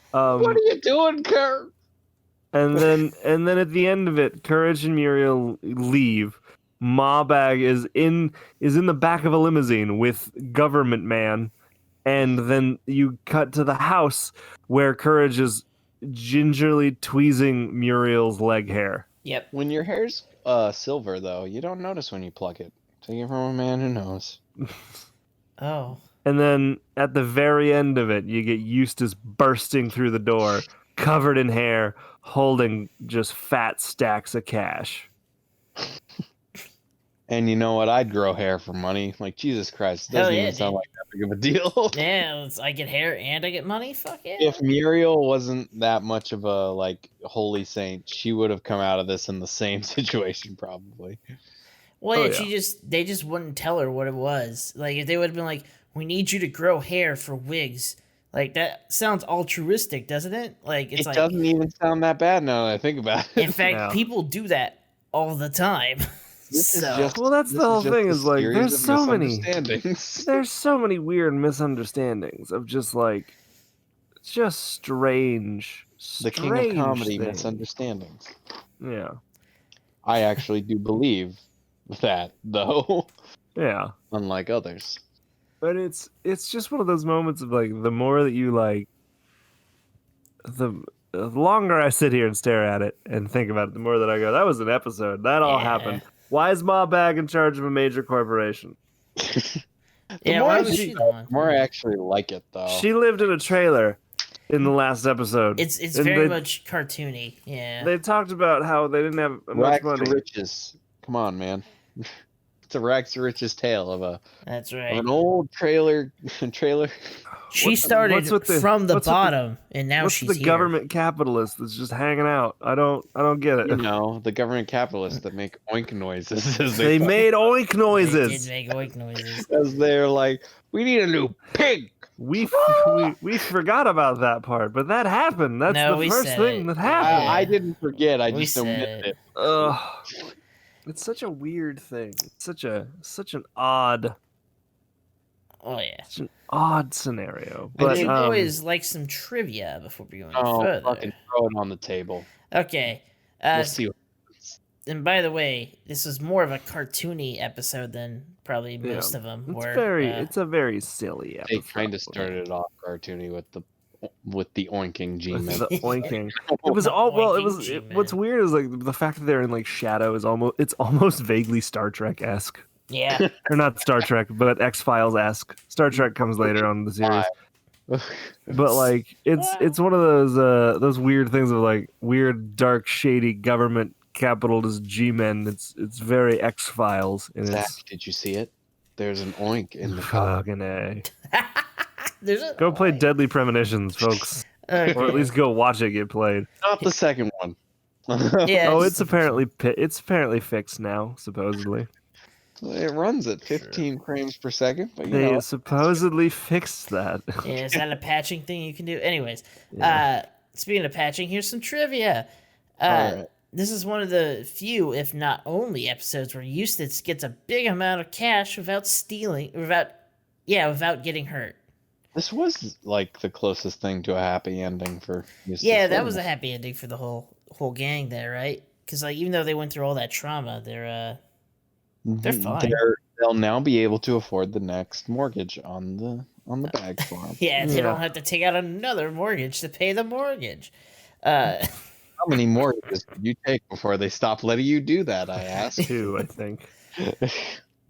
What are you doing, Kurt? And then at the end of it, Courage and Muriel leave. Ma Bag is in the back of a limousine with Government Man, and then you cut to the house where Courage is gingerly tweezing Muriel's leg hair. Yep. When your hair's silver, though, you don't notice when you pluck it. Take it from a man who knows. Oh. And then at the very end of it, you get Eustace bursting through the door, covered in hair, holding just fat stacks of cash. And you know what? I'd grow hair for money. Like, Jesus Christ, it doesn't even sound like that big of a deal. Yeah, I get hair and I get money? Fuck yeah. If Muriel wasn't that much of a, like, holy saint, she would have come out of this in the same situation, probably. Well, yeah, they just wouldn't tell her what it was. Like, if they would have been like, "We need you to grow hair for wigs," like, that sounds altruistic, doesn't it? Like, it doesn't even sound that bad now that I think about it. In fact, people do that all the time. That's the whole thing. Is like, there's so many weird misunderstandings of just like, just strange. The king of comedy misunderstandings. Yeah, I actually do believe that, though. Yeah, unlike others. But it's just one of those moments of like, the more that you like, the longer I sit here and stare at it and think about it, the more that I go, that was an episode. That all happened. Why is Ma Bag in charge of a major corporation? The more I actually like it, though. She lived in a trailer in the last episode. It's very much cartoony. Yeah. They talked about how they didn't have much money. To riches. Come on, man. It's a rags to riches tale of That's right. Of an old trailer. She started from the bottom, and now she's the government capitalist that's just hanging out. I don't get it. You know, the government capitalists that make oink noises. They made oink noises. They did make oink noises. As they're like, we need a new pig. We forgot about that part, but that happened. That's the first thing that happened. I didn't forget. I just omitted it. It's such a weird thing. It's such an odd. Oh yeah. Such an odd scenario. But you boys like some trivia before we go any further. Fucking throw it on the table. Okay. We'll see what happens. And by the way, this was more of a cartoony episode than probably most of them. It's a very silly episode. They kind of started it off cartoony with the oinking G-Men. The oinking. It was all what's weird is like the fact that they're in like shadow is almost vaguely Star Trek-esque. Yeah. Or not Star Trek, but X-Files-esque. Star Trek comes later on in the series. But like it's one of those weird things of like weird, dark, shady government capitalist G-Men. It's very X-Files. Zach, did you see it? There's an oink in the fucking A. Go play Deadly Premonitions, folks. Okay. Or at least go watch it get played. Not the second one. Yeah. It's apparently fixed now, supposedly. It runs at 15 frames per second, but they supposedly fixed that. Yeah, is that a patching thing you can do? Anyways, speaking of patching, here's some trivia. Right. This is one of the few, if not only, episodes where Eustace gets a big amount of cash without getting hurt. This was like the closest thing to a happy ending for Eustace. Yeah, that was a happy ending for the whole gang there, right? Because like even though they went through all that trauma, they're fine. They'll now be able to afford the next mortgage on the bag farm. They don't have to take out another mortgage to pay the mortgage. How many mortgages did you take before they stopped letting you do that? I asked. 2, I think.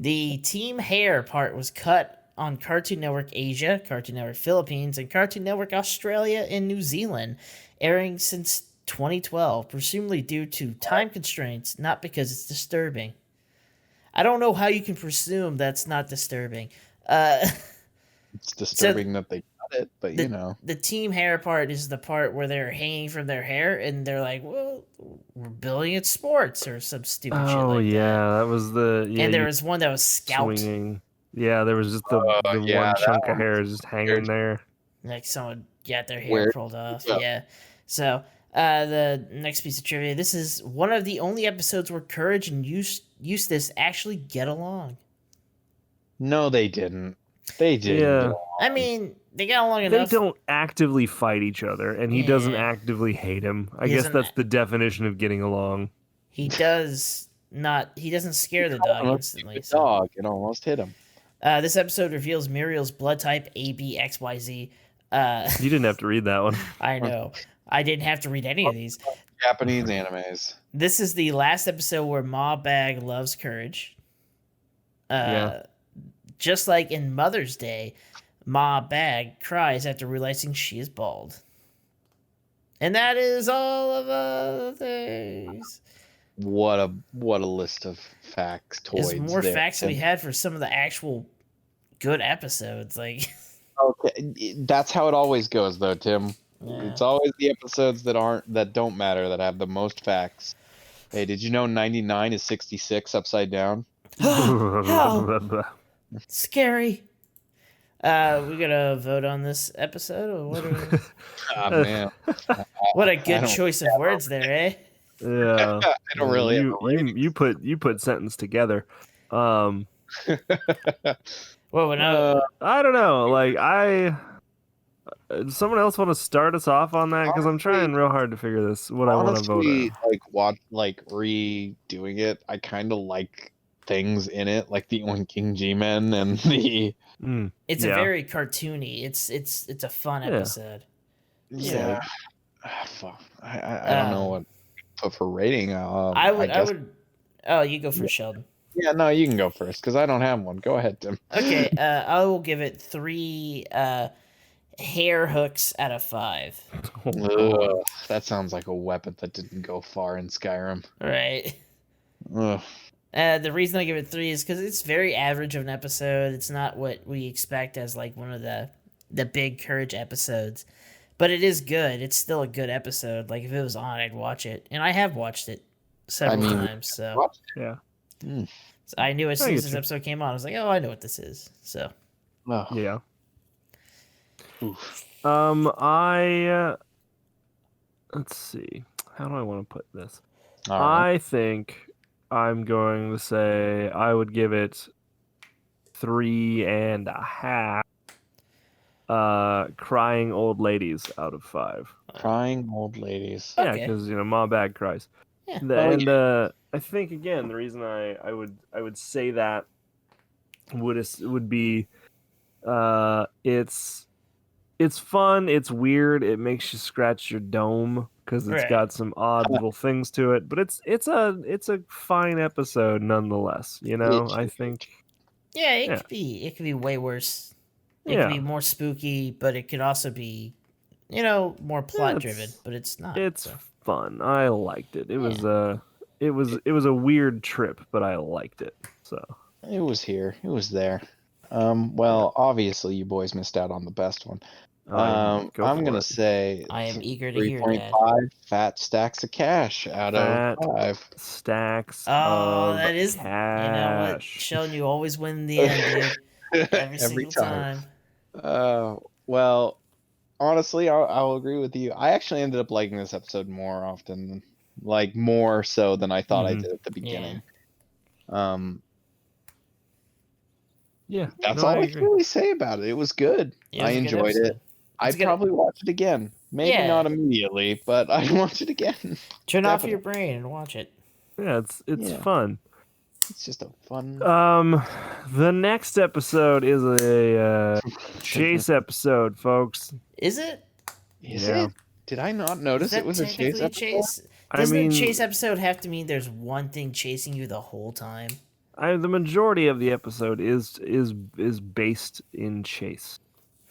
The Team Hair part was cut on Cartoon Network Asia, Cartoon Network Philippines, and Cartoon Network Australia and New Zealand, airing since 2012, presumably due to time constraints, not because it's disturbing. I don't know how you can presume that's not disturbing. It's disturbing that they cut it, but the team hair part is the part where they're hanging from their hair, and they're like, "Well, we're billing it sports or some stupid shit Oh like yeah, that was the and there was one that was scalped, swinging. Yeah, there was just the yeah, one that chunk of one hair was just hanging weird. there. like someone got their hair Weird. pulled off. Yeah. Yeah. So the next piece of trivia: this is one of the only episodes where Courage and Eustace actually get along. No, they didn't. They didn't. Yeah. Get along. I mean, they got along They enough. don't actively fight each other, and he doesn't Yeah. actively hate him. I He guess doesn't that's the definition of getting along. He doesn't scare the dog instantly. The So. dog, it almost hit him. This episode reveals Muriel's blood type ABXYZ. You didn't have to read that one. I know. I didn't have to read any of these. Japanese animes. This is the last episode where Ma Bag loves Courage. Yeah. Just like in Mother's Day, Ma Bag cries after realizing she is bald. And that is all of the things. What a list of facts. There's more there. facts than we had for some of the actual good episodes. Like, okay, that's how it always goes, though, Tim. yeah. It's always the episodes that don't matter that have the most facts. Hey, did you know 99 is 66 upside down? Scary. We gonna vote on this episode, or what? Ah, man. What a good choice of words there, eh? Yeah. I don't really. You put sentence together. Well, no. I don't know. Like does someone else want to start us off on that? Because I'm trying real hard to figure this. What I want to vote on. Redoing it. I kind of like things in it, like the Oinking G-Men and the. It's a very cartoony. It's a fun episode. Yeah. Fuck. I don't know what to put for rating. I would. Oh, you go first, Sheldon. Yeah, no, you can go first because I don't have one. Go ahead, Tim. Okay, I will give it 3 hair hooks out of 5. Ugh, that sounds like a weapon that didn't go far in Skyrim. Right. Ugh. The reason I give it 3 is because it's very average of an episode. It's not what we expect as like one of the big Courage episodes, but it is good. It's still a good episode. Like if it was on, I'd watch it, and I have watched it several times. So yeah. So I knew as soon as this episode came on, I was like, oh, I know what this is. So yeah. Oof. Let's see. How do I want to put this? All right. I think I'm going to say I would give it 3.5 crying old ladies out of 5. Crying old ladies. Yeah, Okay. because Ma Bag cries. Yeah. I think again the reason I would say that would be it's fun, it's weird, it makes you scratch your dome because it's got some odd little things to it, but it's a fine episode nonetheless. I think. Yeah, it could be way worse. It could be more spooky, but it could also be, more plot driven. But it's not. It's fun. I liked it. It was a weird trip, but I liked it. So it was here. It was there. Well, obviously you boys missed out on the best one. I'm gonna say I am eager to hear that. 3.5 fat stacks of cash out of 5. Stacks. Oh, that is cash. You know what, Sheldon? You always win in the end, dude. Every single time. Well, honestly, I'll agree with you. I actually ended up liking this episode more often, like more so than I thought I did at the beginning. Yeah, that's all I can really say about it. It was good. I enjoyed it. I'd probably watch it again. Maybe not immediately, but I'd watch it again. Turn off your brain and watch it. Yeah, it's fun. It's just a fun. The next episode is a chase episode, folks. Is it? Is it? Did I not notice it was a chase episode? Doesn't a chase episode have to mean there's one thing chasing you the whole time? The majority of the episode is based in chase.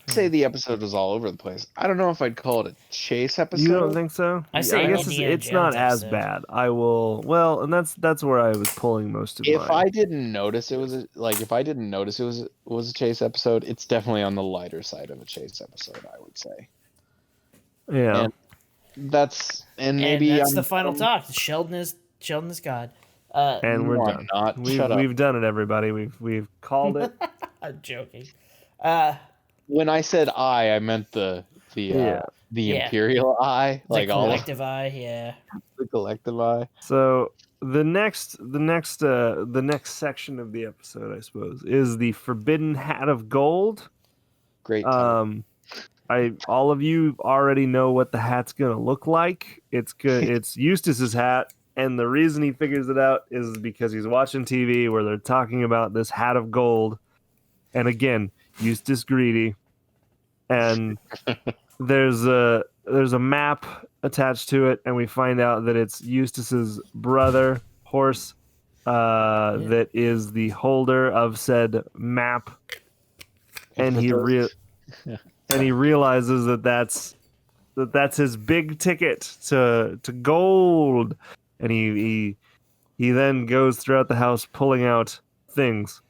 say the episode was all over the place. I don't know if I'd call it a chase episode. You don't think so? I say I guess Indiana it's not Jones as episode. bad. I will. Well, and that's where I was pulling most of If mine. I didn't notice it was a chase episode, it's definitely on the lighter side of a chase episode, I would say. Yeah. And that's the final talk. Sheldon is God. And we're no, done. I'm not. Shut up. We've done it, everybody. We've called it. I'm joking. When I said I meant the imperial eye, like the all collective eye. Yeah. the collective eye. So the next section of the episode, I suppose, is the Forbidden Hat of Gold. Great. Time. All of you already know what the hat's gonna look like. It's good. It's Eustace's hat, and the reason he figures it out is because he's watching TV where they're talking about this hat of gold. And again, Eustace greedy, and there's a map attached to it, and we find out that it's Eustace's brother, Horse, that is the holder of said map, and he realizes that that's his big ticket to gold, and he then goes throughout the house pulling out things,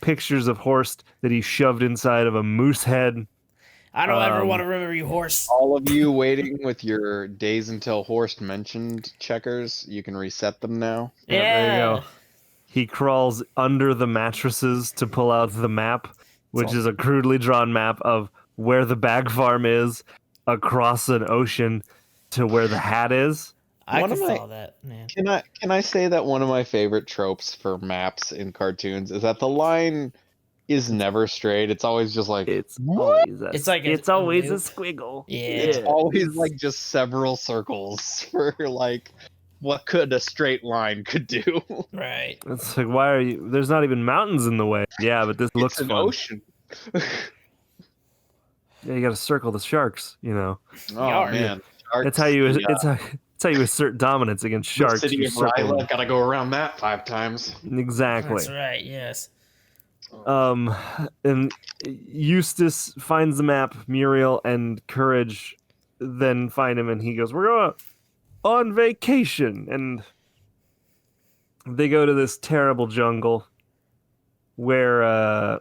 pictures of Horst that he shoved inside of a moose head. I don't ever want to remember you, Horse. All of you waiting with your days until Horst mentioned checkers, you can reset them now. Yeah. There you go. He crawls under the mattresses to pull out the map, which is a crudely drawn map of where the bag farm is across an ocean to where the hat is. I can follow that, man. Can I say that one of my favorite tropes for maps in cartoons is that the line is never straight. It's always just like it's what? always a squiggle. Yeah. It's always like just several circles for like what could a straight line could do. Right. It's like, why are you? There's not even mountains in the way. Yeah, but this looks an fun. ocean. Yeah, you got to circle the sharks. Oh man, sharks, It's how you assert dominance against sharks. The city You of circle Ryla, them. gotta go around that 5 times. Exactly. That's right. Yes. And Eustace finds the map. Muriel and Courage then find him, and he goes, "We're going on vacation," and they go to this terrible jungle where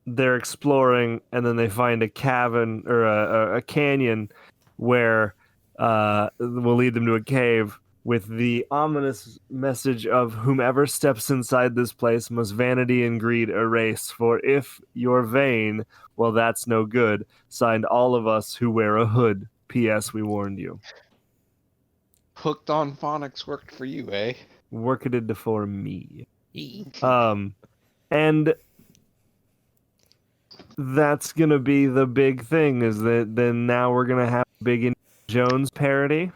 they're exploring, and then they find a cavern or a canyon where will lead them to a cave with the ominous message of whomever steps inside this place must vanity and greed erase, for if you're vain, well, that's no good. Signed, all of us who wear a hood. P.S. We warned you. Hooked on phonics worked for you, eh? Worked it for me. And that's gonna be the big thing, is that then now we're gonna have a big Indiana Jones parody.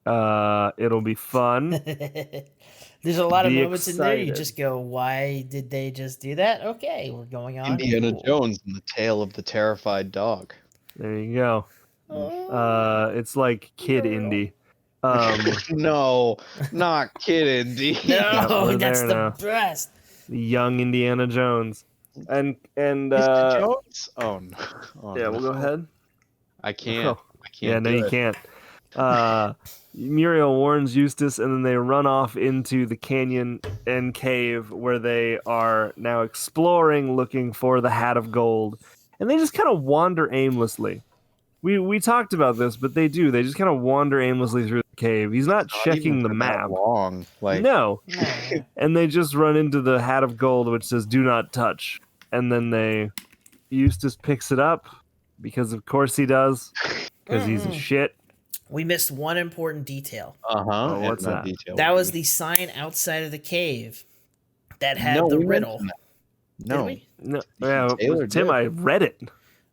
It'll be fun. There's a lot of Be moments in there you excited. just go, why did they just do that? Okay, we're going on. Indiana Cool. Jones and the Tale of the Terrified Dog. There you go. It's like Kid Indy. No, not Kid Indy. No, we're that's there the now. best. Young Indiana Jones. And Mr. Jones? Oh no. Oh, yeah, no. we'll go ahead. I can't. Oh. I can't. Yeah, no, do you it. can't. Muriel warns Eustace, and then they run off into the canyon and cave where they are now exploring, looking for the hat of gold. And they just kind of wander aimlessly. We talked about this, but they do. They just kind of wander aimlessly through the cave. He's not It's not checking even the for that map. long. Like No. Yeah. And they just run into the hat of gold, which says "Do not touch." And then Eustace picks it up because, of course, he does, because he's a shit. We missed one important detail. Oh, what's that? That was the sign outside of the cave that had No, the we riddle. mentioned No, Did we? No, yeah, Taylor Tim, did. I read it.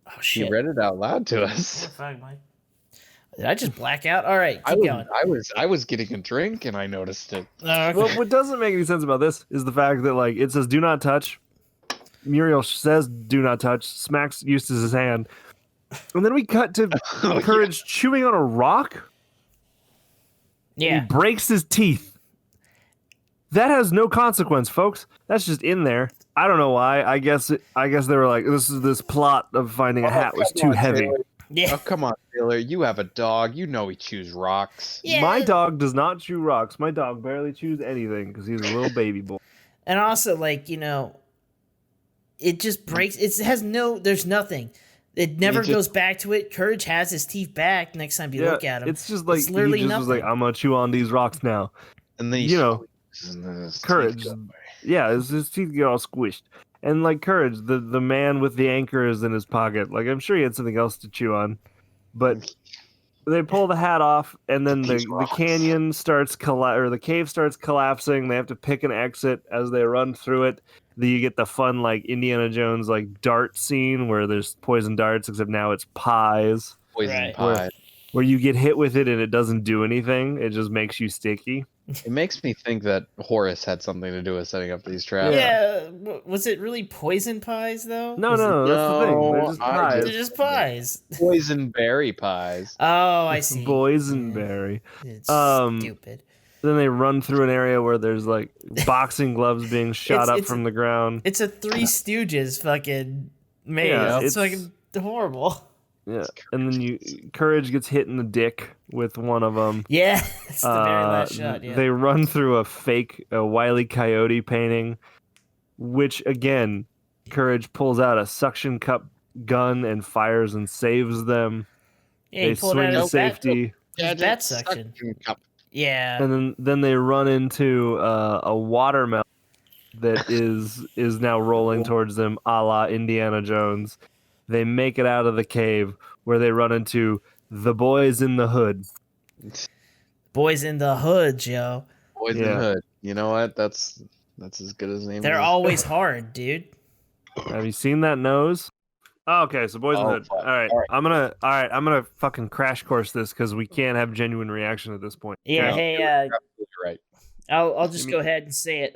Oh she shit! read it out loud to us. Fuck, Mike. Did I just black out? All right, keep going. I was getting a drink and I noticed it. Okay. Well, what doesn't make any sense about this is the fact that it says "Do not touch." Muriel says "Do not touch," smacks Eustace's hand, and then we cut to Oh, Courage chewing on a rock. Yeah. He breaks his teeth. That has no consequence, folks. That's just in there. I don't know why. I guess they were like, this plot of finding a hat was too heavy. Taylor. Yeah. Oh, come on, Taylor. You have a dog. You know he chews rocks. Yeah. My dog does not chew rocks. My dog barely chews anything because he's a little baby boy. And also, like, it just breaks. There's nothing. It never goes back to it. Courage has his teeth back next time you look at him. It's just like, it's literally he just was like, I'm going to chew on these rocks now. And then Courage. Yeah, his teeth get all squished. And like Courage, the man with the anchor is in his pocket. Like, I'm sure he had something else to chew on. But they pull the hat off, and then the canyon starts the cave starts collapsing. They have to pick an exit as they run through it. Then you get the fun, like, Indiana Jones, like, dart scene where there's poison darts, except now it's pies. Poison pie. Where you get hit with it and it doesn't do anything. It just makes you sticky. It makes me think that Horace had something to do with setting up these traps. Yeah, was it really poison pies though? No, that's the thing. They're just pies. They're just pies. Poison berry pies. Oh, I see. Boysenberry. It's stupid. Then they run through an area where there's like boxing gloves being shot up from the ground. It's a Three Stooges fucking maze. Yeah, it's fucking horrible. Yeah, and then Courage gets hit in the dick with one of them. Yeah, it's the very last shot. Yeah. They run through a Wile E. Coyote painting, which again, Courage pulls out a suction cup gun and fires and saves them. Yeah, they swing to safety. That suction. Yeah. And then they run into a watermelon that is now rolling towards them, a la Indiana Jones. They make it out of the cave where they run into the boys in the hood. Boys in the hood, Joe. Boys in the hood. You know what? That's as good as name. They're always hard, dude. Have you seen that nose? Oh, okay, so boys in the hood. All right. I'm gonna fucking crash course this because we can't have genuine reaction at this point. Yeah. Okay? Hey. Right. I'll just go ahead and say it.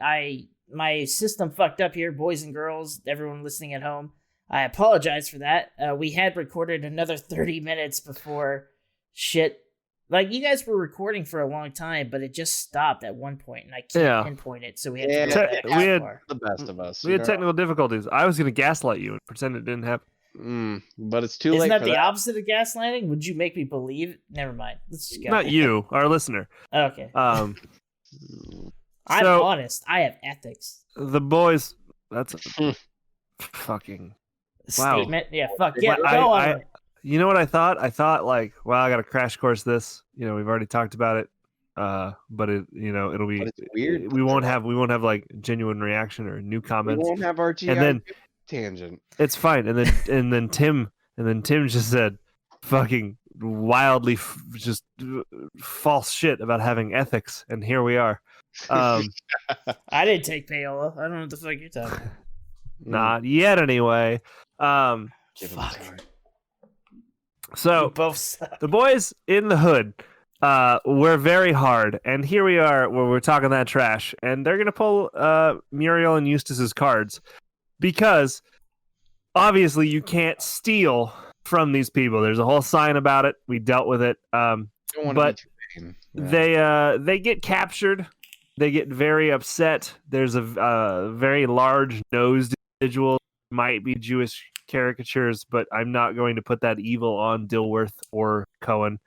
My system fucked up here, boys and girls. Everyone listening at home. I apologize for that. We had recorded another 30 minutes before shit. Like, you guys were recording for a long time, but it just stopped at one point, and I can't pinpoint it, so we had to go back we had the best of us. We had technical difficulties. I was going to gaslight you and pretend it didn't happen. But it's too late. Isn't that the opposite of gaslighting? Would you make me believe? Never mind. Let's just go. Not you, our listener. Okay. I'm honest. I have ethics. The boys. That's fucking... Wow. Statement? Yeah, fuck. Yeah, go on. You know what I thought? I thought, like, well, I got to crash course this. We've already talked about it. But it'll be weird. We won't have like genuine reaction or new comments. We won't have our GI tangent. It's fine. And then Tim just said fucking wildly just false shit about having ethics, and here we are. I didn't take payola. I don't know what the fuck you're talking about. Not yet, anyway. Fuck. So the boys in the hood were very hard, and here we are where we're talking that trash, and they're gonna pull Muriel and Eustace's cards because obviously you can't steal from these people. There's a whole sign about it. We dealt with it, but they get captured. They get very upset. There's a very large nosed individual, might be Jewish caricatures, but I'm not going to put that evil on Dilworth or Cohen.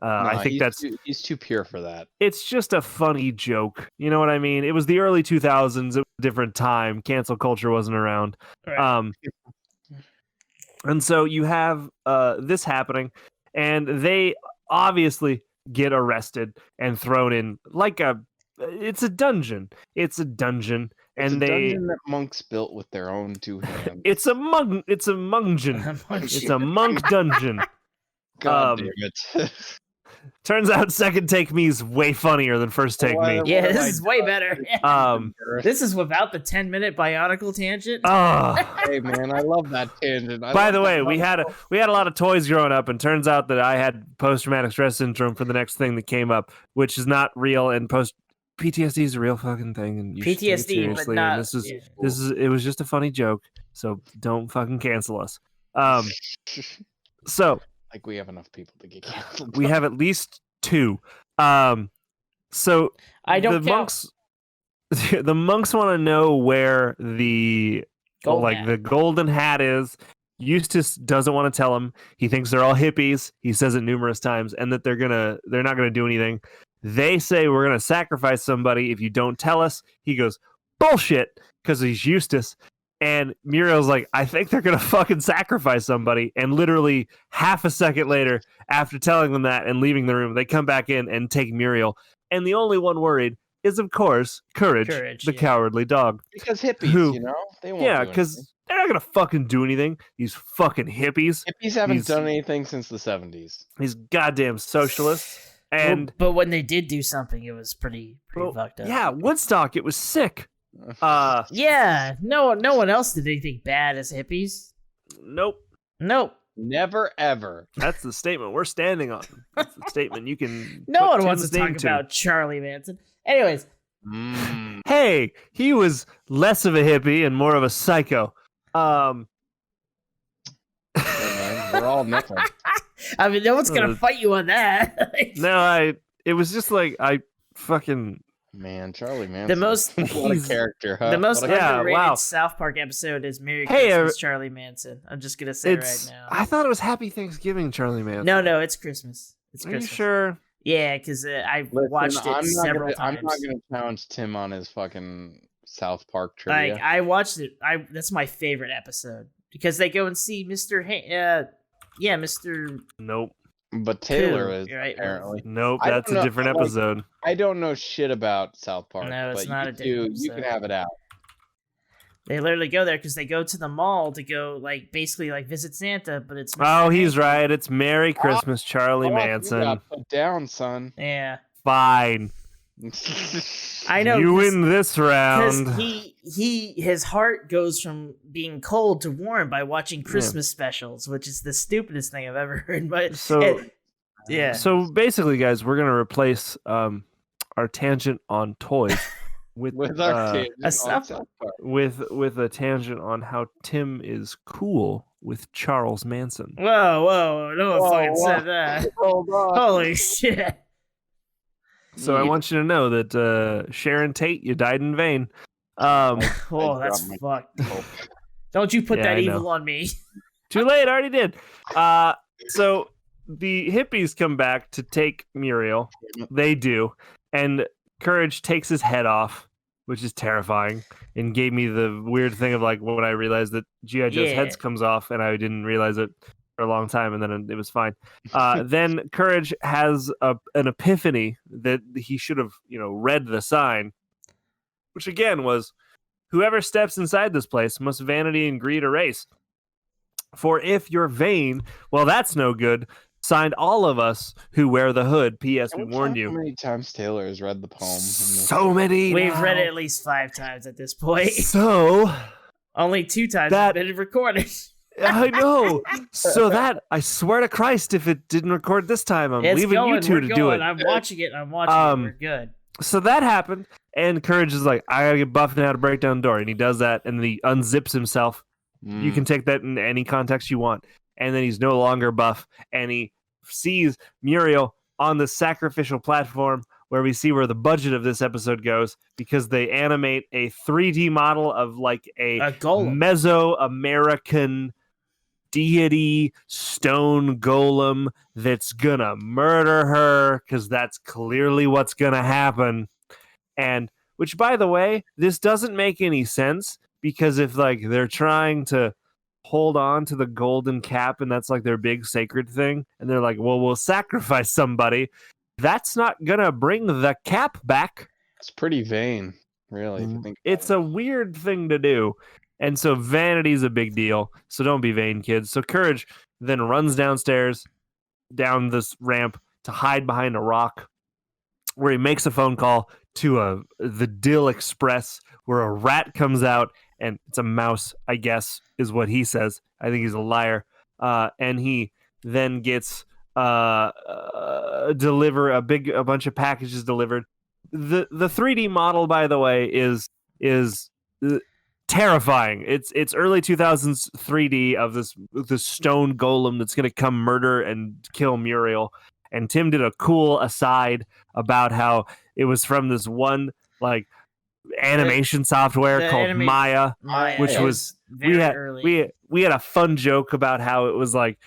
I think he's too pure for that. It's just a funny joke. You know what I mean? It was the early 2000s. It was a different time. Cancel culture wasn't around. Right. And so you have this happening, and they obviously get arrested and thrown in like it's a dungeon. It's a dungeon. It's and a dungeon that monks built with their own two hands. It's a monk dungeon. It's a monk dungeon. God damn it. Turns out second take me is way funnier than first take me. Yeah, this is way better. This is without the 10-minute Bionicle tangent. Hey man, I love that tangent. By the way, we had a lot of toys growing up, and turns out that I had post-traumatic stress syndrome for the next thing that came up, which is not real, and PTSD is a real fucking thing, and you should take it seriously. But not, and this is it was just a funny joke, so don't fucking cancel us. So like we have enough people to get canceled. We have at least 2. So I don't the monks. the monks want to know where the the golden hat is. Eustace doesn't want to tell him. He thinks they're all hippies. He says it numerous times, and that they're not gonna do anything. They say we're gonna sacrifice somebody if you don't tell us. He goes, bullshit, because he's Eustace. And Muriel's like, I think they're gonna fucking sacrifice somebody. And literally half a second later, after telling them that and leaving the room, they come back in and take Muriel. And the only one worried is, of course, Courage the cowardly dog. Because hippies, they won't. Yeah, because they're not gonna fucking do anything. These fucking hippies. Hippies haven't done anything since the 70s. These goddamn socialists. And but when they did do something, it was pretty fucked up. Yeah, Woodstock, it was sick. Yeah, no one else did anything bad as hippies. Nope. Never ever. That's the statement we're standing on. That's the statement you can. No one wants to talk about Charlie Manson. Anyways. Hey, he was less of a hippie and more of a psycho. We're all nothing. I mean, no one's gonna fight you on that. No, it was just like Man, Charlie Manson. The most what a character, huh? The most underrated South Park episode is Merry Christmas, Charlie Manson. I'm just gonna say right now. I thought it was Happy Thanksgiving, Charlie Manson. No, it's Christmas. It's Are Christmas. you sure? Yeah, because I've watched it several times. I'm not gonna challenge Tim on his fucking South Park trivia. Like, I watched it. That's my favorite episode because they go and see Mr. Mr. Nope. But Taylor is right? apparently. Nope, that's a different episode. I don't know shit about South Park. No, it's not a different episode. You can have it out. They literally go there because they go to the mall to go basically visit Santa, but it's he's right. It's Merry Christmas, Charlie Manson. You got put down, son. Yeah. Fine. I know you win this round. Because his heart goes from being cold to warm by watching Christmas specials, which is the stupidest thing I've ever heard. But So basically, guys, we're gonna replace our tangent on toys with our tangent with a tangent on how Tim is cool with Charles Manson. Whoa! No one fucking said that. Hold on. Holy shit. So I want you to know that Sharon Tate, you died in vain. That's fucked. Don't you put that evil on me. Too late, I already did. So the hippies come back to take Muriel. They do. And Courage takes his head off, which is terrifying, and gave me the weird thing of when I realized that G.I. Joe's heads comes off, and I didn't realize it for a long time, and then it was fine. Then Courage has an epiphany that he should have, read the sign, which again was, whoever steps inside this place must vanity and greed erase. For if you're vain, well, that's no good. Signed, all of us who wear the hood. P.S. We warned you. How many times Taylor has read the poem? So many. We've read it at least 5 times at this point. So only 2 times it's been recorded. I know. So that, I swear to Christ, if it didn't record this time, I'm leaving you two to do it. I'm watching it. We're good. So that happened, and Courage is like, I gotta get buffed now to break down the door, and he does that, and then he unzips himself. You can take that in any context you want. And then he's no longer buff, and he sees Muriel on the sacrificial platform, where we see where the budget of this episode goes, because they animate a 3D model of a Mesoamerican deity stone golem that's gonna murder her, because that's clearly what's gonna happen. And which, by the way, this doesn't make any sense, because if they're trying to hold on to the golden cap and that's their big sacred thing, and they're like, well, we'll sacrifice somebody, that's not gonna bring the cap back. It's pretty vain, really, if you think it's a weird thing to do. And so vanity's a big deal, so don't be vain, kids. So Courage then runs downstairs down this ramp to hide behind a rock, where he makes a phone call to the Dill Express, where a rat comes out, and it's a mouse, I guess, is what he says. I think he's a liar. And he then gets a bunch of packages delivered. The 3D model, by the way, is terrifying. It's early 2000s 3D of this stone golem that's gonna come murder and kill Muriel. And Tim did a cool aside about how it was from this one animation software called Maya, which was very early. We had a fun joke about how it was like,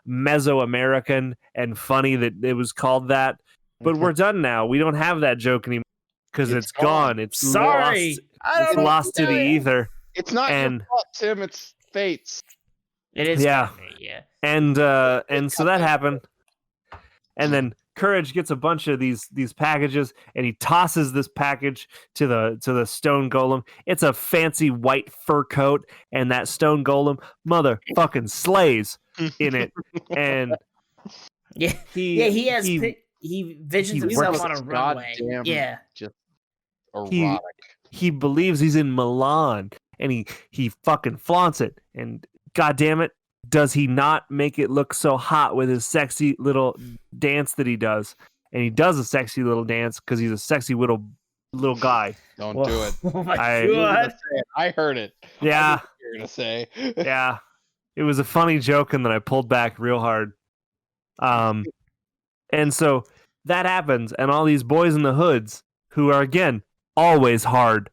Mesoamerican and funny that it was called that. But we're done now. We don't have that joke anymore because it's gone. It's sorry. Lost to the ether. It's not your fault, Tim. It's fate's. It is. Yeah. Yeah. And so that happened. And then Courage gets a bunch of these packages, and he tosses this package to the stone golem. It's a fancy white fur coat, and that stone golem motherfucking slays in it. And he visions himself on a runway. Yeah, just erotic. He believes he's in Milan, and he fucking flaunts it. And goddamn it, does he not make it look so hot with his sexy little dance that he does? And he does a sexy little dance because he's a sexy little guy. Don't do it. Oh my God. I heard it. Yeah. You're gonna say. Yeah. It was a funny joke, and then I pulled back real hard. And so that happens, and all these boys in the hoods, who are again always hard,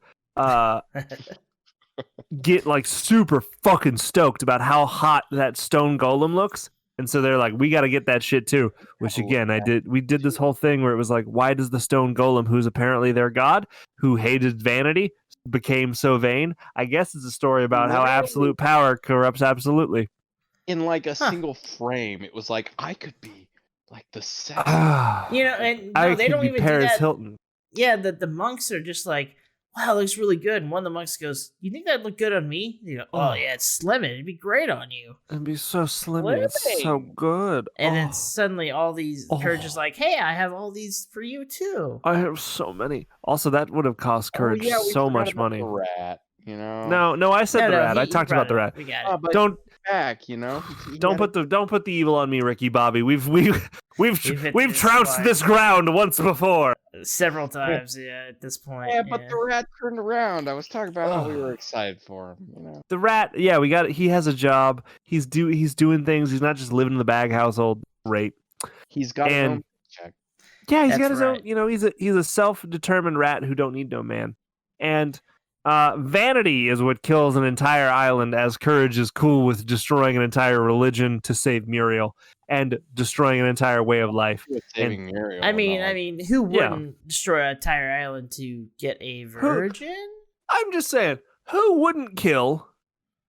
get like super fucking stoked about how hot that stone golem looks. And so they're like, we got to get that shit too, which again, we did this whole thing where it was like, why does the stone golem, who's apparently their god, who hated vanity, became so vain? I guess it's a story about how absolute power corrupts absolutely. In like a single frame, it was like, I could be like the second. And they don't even Paris do that. Hilton. Yeah, the monks are just like, wow, it looks really good. And one of the monks goes, you think that'd look good on me? You go, oh yeah, it's slimming. It'd be great on you. It'd be so slimming. It's so good. And then suddenly all these Courage is like, hey, I have all these for you too. I have so many. Also, that would have cost Courage so much money. The rat, No, I said the rat. I talked about the rat. We got it. Don't back, Don't put the evil on me, Ricky Bobby. We've trounced this ground once before. Several times, at this point. Yeah, but the rat turned around. I was talking about how we were excited for him. The rat, we got it. He has a job. He's doing things. He's not just living in the bag household. Great. He's got his own check. Yeah, he's got his own. He's a self-determined rat who don't need no man. And vanity is what kills an entire island, as Courage is cool with destroying an entire religion to save Muriel and destroying an entire way of life. Saving Muriel. I mean, who wouldn't destroy an entire island to get a virgin? I'm just saying, who wouldn't kill,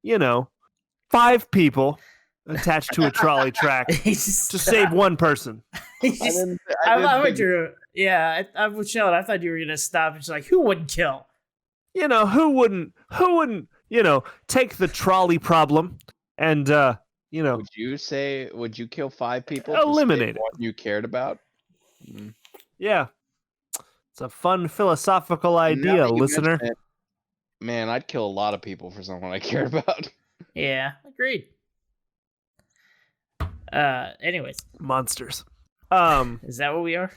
5 people attached to a trolley track to save one person? I'm with you. Yeah, I'm with Sheldon. I thought you were gonna stop. It's like, who wouldn't kill? Who wouldn't, take the trolley problem and, Would you kill 5 people? Eliminate one you cared about? Yeah. It's a fun philosophical idea, listener. Man, I'd kill a lot of people for someone I cared about. Yeah, agreed. Anyways. Monsters. Is that what we are?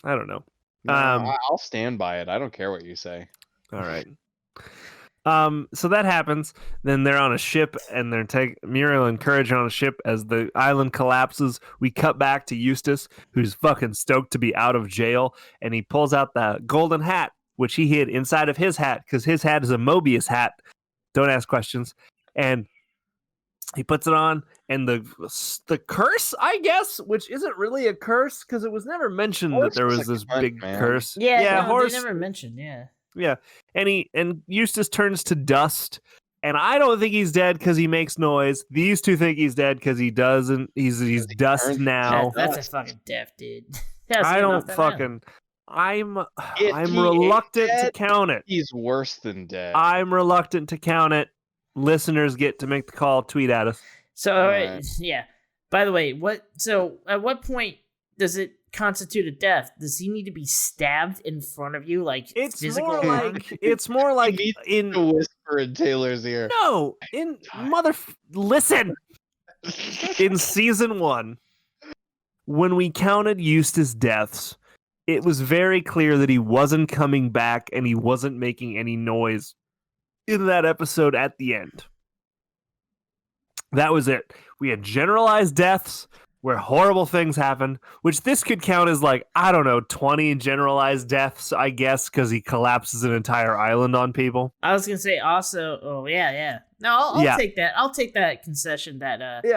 I don't know. No, I'll stand by it. I don't care what you say. All right. So that happens. Then they're on a ship, and Muriel and Courage on a ship as the island collapses. We cut back to Eustace, who's fucking stoked to be out of jail, and he pulls out the golden hat, which he hid inside of his hat because his hat is a Mobius hat. Don't ask questions. And he puts it on, and the curse, I guess, which isn't really a curse because it was never mentioned that there was this big curse. Yeah, Horse. They never mentioned. Yeah. Yeah, and Eustace turns to dust, and I don't think he's dead because he makes noise. These two think he's dead because he doesn't. He's dust now. That's a fucking death, dude. I don't fucking. I'm reluctant to count it. He's worse than dead. I'm reluctant to count it. Listeners get to make the call. Tweet at us. So yeah. By the way, at what point does it constitute a death? Does he need to be stabbed in front of you, like it's physical it's more like in a whisper in Taylor's ear? No, listen. In season 1, when we counted Eustace deaths, it was very clear that he wasn't coming back and he wasn't making any noise in that episode at the end. That was it. We had generalized deaths. where horrible things happen, which this could count as like, I don't know, 20 generalized deaths, I guess, because he collapses an entire island on people. I was gonna say also. Oh yeah. No, I'll take that. I'll take that concession. That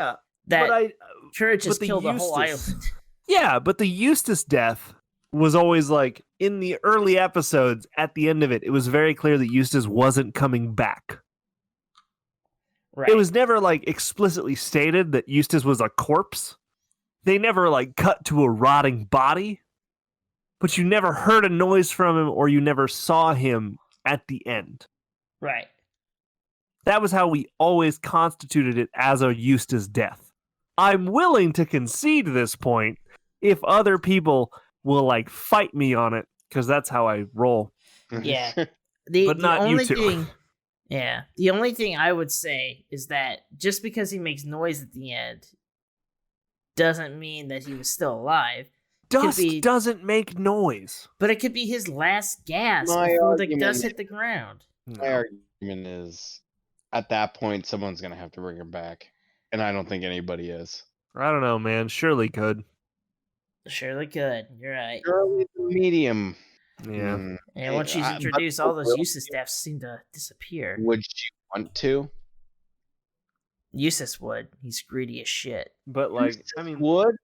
Courage just killed the whole island. Yeah, but the Eustace death was always like in the early episodes. At the end of it, it was very clear that Eustace wasn't coming back. Right. It was never like explicitly stated that Eustace was a corpse. They never like cut to a rotting body, but you never heard a noise from him or you never saw him at the end. Right. That was how we always constituted it as a Eustace death. I'm willing to concede this point if other people will like fight me on it, because that's how I roll. Yeah. But not you two. The only thing I would say is that just because he makes noise at the end doesn't mean that he was still alive. Dust doesn't make noise. But it could be his last gasp before the dust hit the ground. My argument is, at that point, someone's going to have to bring him back. And I don't think anybody is. I don't know, man. Shirley could. Shirley could. You're right. Shirley the medium. Yeah. And once she's introduced, all those Eustace deaths seem to disappear. Would she want to? Eustace would. He's greedy as shit. But like, would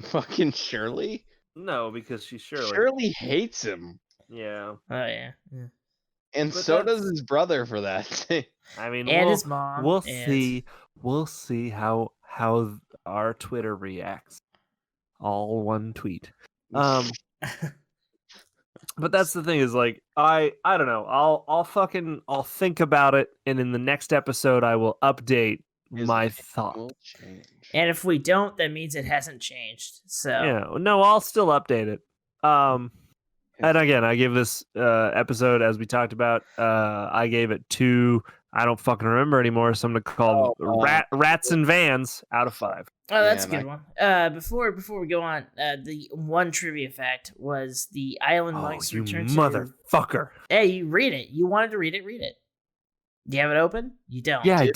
fucking Shirley? No, because she's Shirley. Shirley hates him. Yeah. Oh yeah. And but so does his brother for that. I mean, and his mom. We'll see how our Twitter reacts. All one tweet. But that's the thing is like I don't know. I'll think about it, and in the next episode I will update my thought. And if we don't, that means it hasn't changed. So yeah, no, I'll still update it. And again, I give this episode, as we talked about, I gave it 2. I don't fucking remember anymore, so I'm gonna call Rats and Vans out of 5. Oh, that's a good one. Before we go on, the one trivia fact was the island monks returned to... motherfucker. Hey, you read it. You wanted to read it. Read it. Do you have it open? You don't. Yeah, I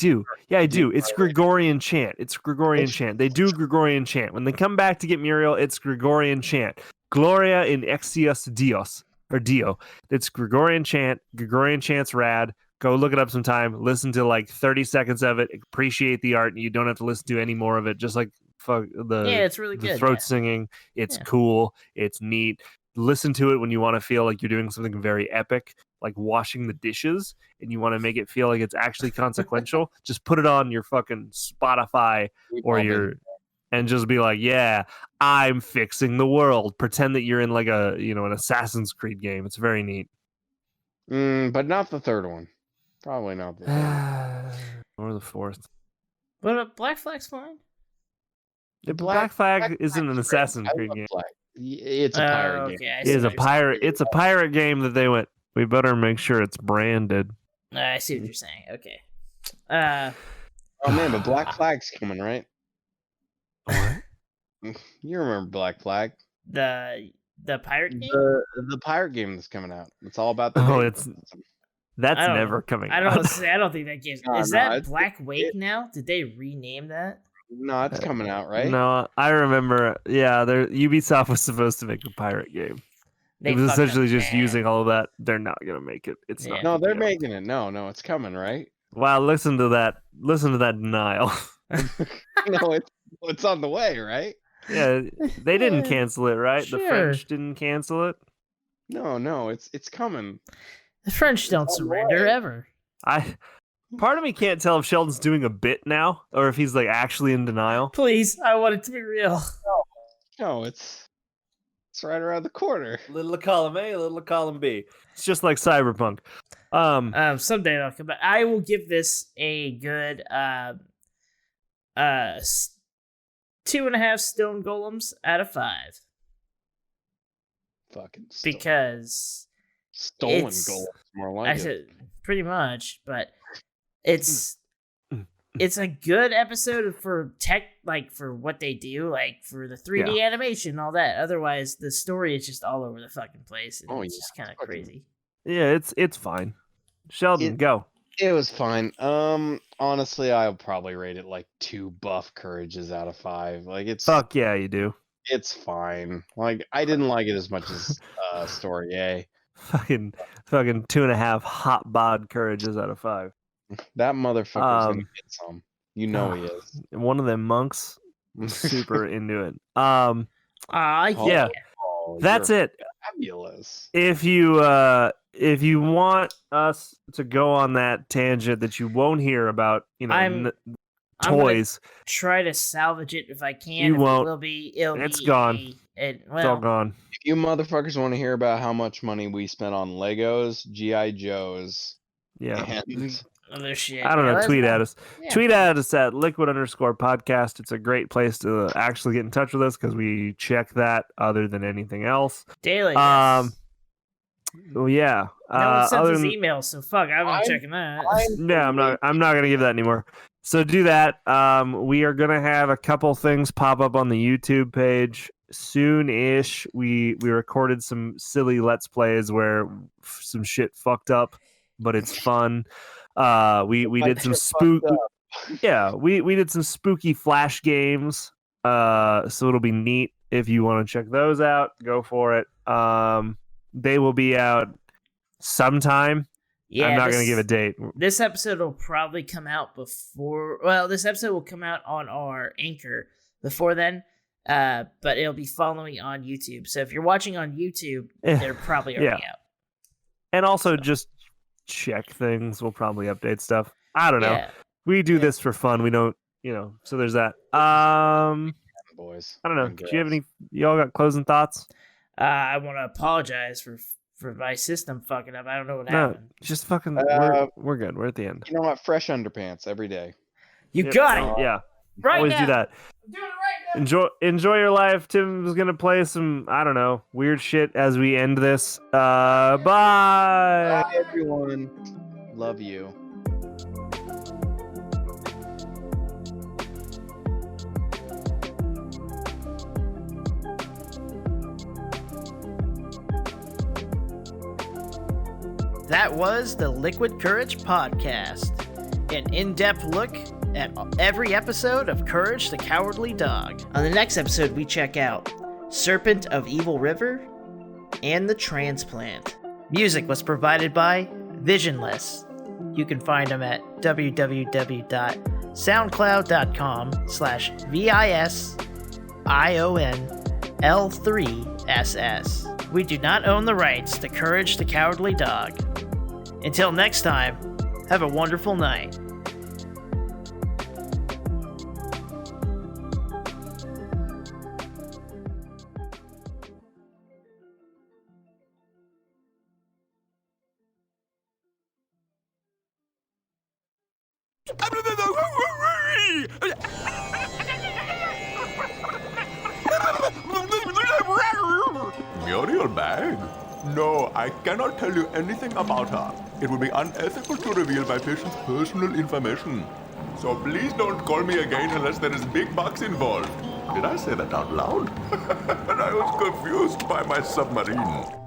do. It's Gregorian chant. They do Gregorian chant. When they come back to get Muriel, it's Gregorian chant. Gloria in excelsis Dios, or Dio. It's Gregorian chant. Gregorian chant's rad. Go look it up sometime. Listen to like 30 seconds of it. Appreciate the art, and you don't have to listen to any more of it. Just like it's really good. Throat singing. It's cool. It's neat. Listen to it when you want to feel like you're doing something very epic, like washing the dishes, and you want to make it feel like it's actually consequential. Just put it on your fucking Spotify and just be like, yeah, I'm fixing the world. Pretend that you're in like an Assassin's Creed game. It's very neat. But not the third one. Probably not the third. Or the fourth. But Black Flag's fine. Black Flag isn't an Assassin's Creed game. It's a pirate game. It's a pirate game that they went, we better make sure it's branded. I see what you're saying. Okay. Oh man, but Black Flag's coming, right? What? You remember Black Flag? The pirate game? The pirate game that's coming out. It's all about the that's never coming out. I don't think that game's... Is that Black Wake now? Did they rename that? No, it's coming out, right? No, I remember. Yeah, Ubisoft was supposed to make a pirate game. It was essentially just using all of that. They're not gonna make it. It's not. No, they're making it. No, it's coming, right? Wow, listen to that. Listen to that denial. No, it's on the way, right? Yeah, they didn't cancel it, right? Sure. The French didn't cancel it. No, it's coming. The French don't surrender ever. Part of me can't tell if Sheldon's doing a bit now or if he's like actually in denial. Please, I want it to be real. No, it's right around the corner. Little column A, little column B. It's just like Cyberpunk. Someday I'll come back. I will give this a good 2.5 stone golems out of 5. Fucking because stolen golems, more like I said pretty much, but it's a good episode for tech, like for what they do, like for the 3D animation and all that. Otherwise, the story is just all over the fucking place. And it's just kind of crazy. Yeah, it's fine. Sheldon, go. It was fine. Honestly, I'll probably rate it like 2 buff courages out of 5. Like Fuck yeah, you do. it's fine. Like I didn't like it as much as Story A. Fucking 2.5 hot bod courages out of 5. That motherfucker's gonna get some. You know he is. One of them monks, super into it. Yeah. Oh, That's you're it. fabulous. If you want us to go on that tangent that you won't hear about, I'm toys, try to salvage it if I can. You won't. It's gone. It's all gone. If you motherfuckers want to hear about how much money we spent on Legos, GI Joes, and other shit. I don't know. Tweet at us. Yeah. Tweet at us at liquid_podcast. It's a great place to actually get in touch with us because we check that other than anything else. Daily. Well, yeah. No one sends us emails, so fuck. I'm not checking that. I'm not gonna give that anymore. So do that. We are gonna have a couple things pop up on the YouTube page soon-ish. We recorded some silly Let's Plays where some shit fucked up, but it's fun. We did some we did some spooky flash games. So it'll be neat if you want to check those out. Go for it. They will be out sometime. Yeah, I'm not going to give a date. This episode will probably come out before. Well, this episode will come out on our Anchor before then. But it'll be following on YouTube. So if you're watching on YouTube, they're probably already out. And also just check things. We'll probably update stuff. I don't know. We do this for fun. We don't, so there's that. Boys. I don't know. Do you have any, y'all got closing thoughts? I want to apologize for my system fucking up. I don't know what happened. Just fucking, we're good. We're at the end. You know what? Fresh underpants every day. You got it. Yeah. Right Always now. do that. I'm doing it right now. Enjoy your life. Tim's going to play some, I don't know, weird shit as we end this. Bye. Bye, everyone. Love you. That was the Liquid Courage Podcast, an in-depth look at every episode of Courage the Cowardly Dog. On the next episode, we check out Serpent of Evil River and The Transplant. Music was provided by Visionless. You can find them at www.soundcloud.com/VISIONL3SS. We do not own the rights to Courage the Cowardly Dog. Until next time, have a wonderful night. Muriel Bag? No, I cannot tell you anything about her. It would be unethical to reveal my patient's personal information. So please don't call me again unless there is big bucks involved. Did I say that out loud? And I was confused by my submarine.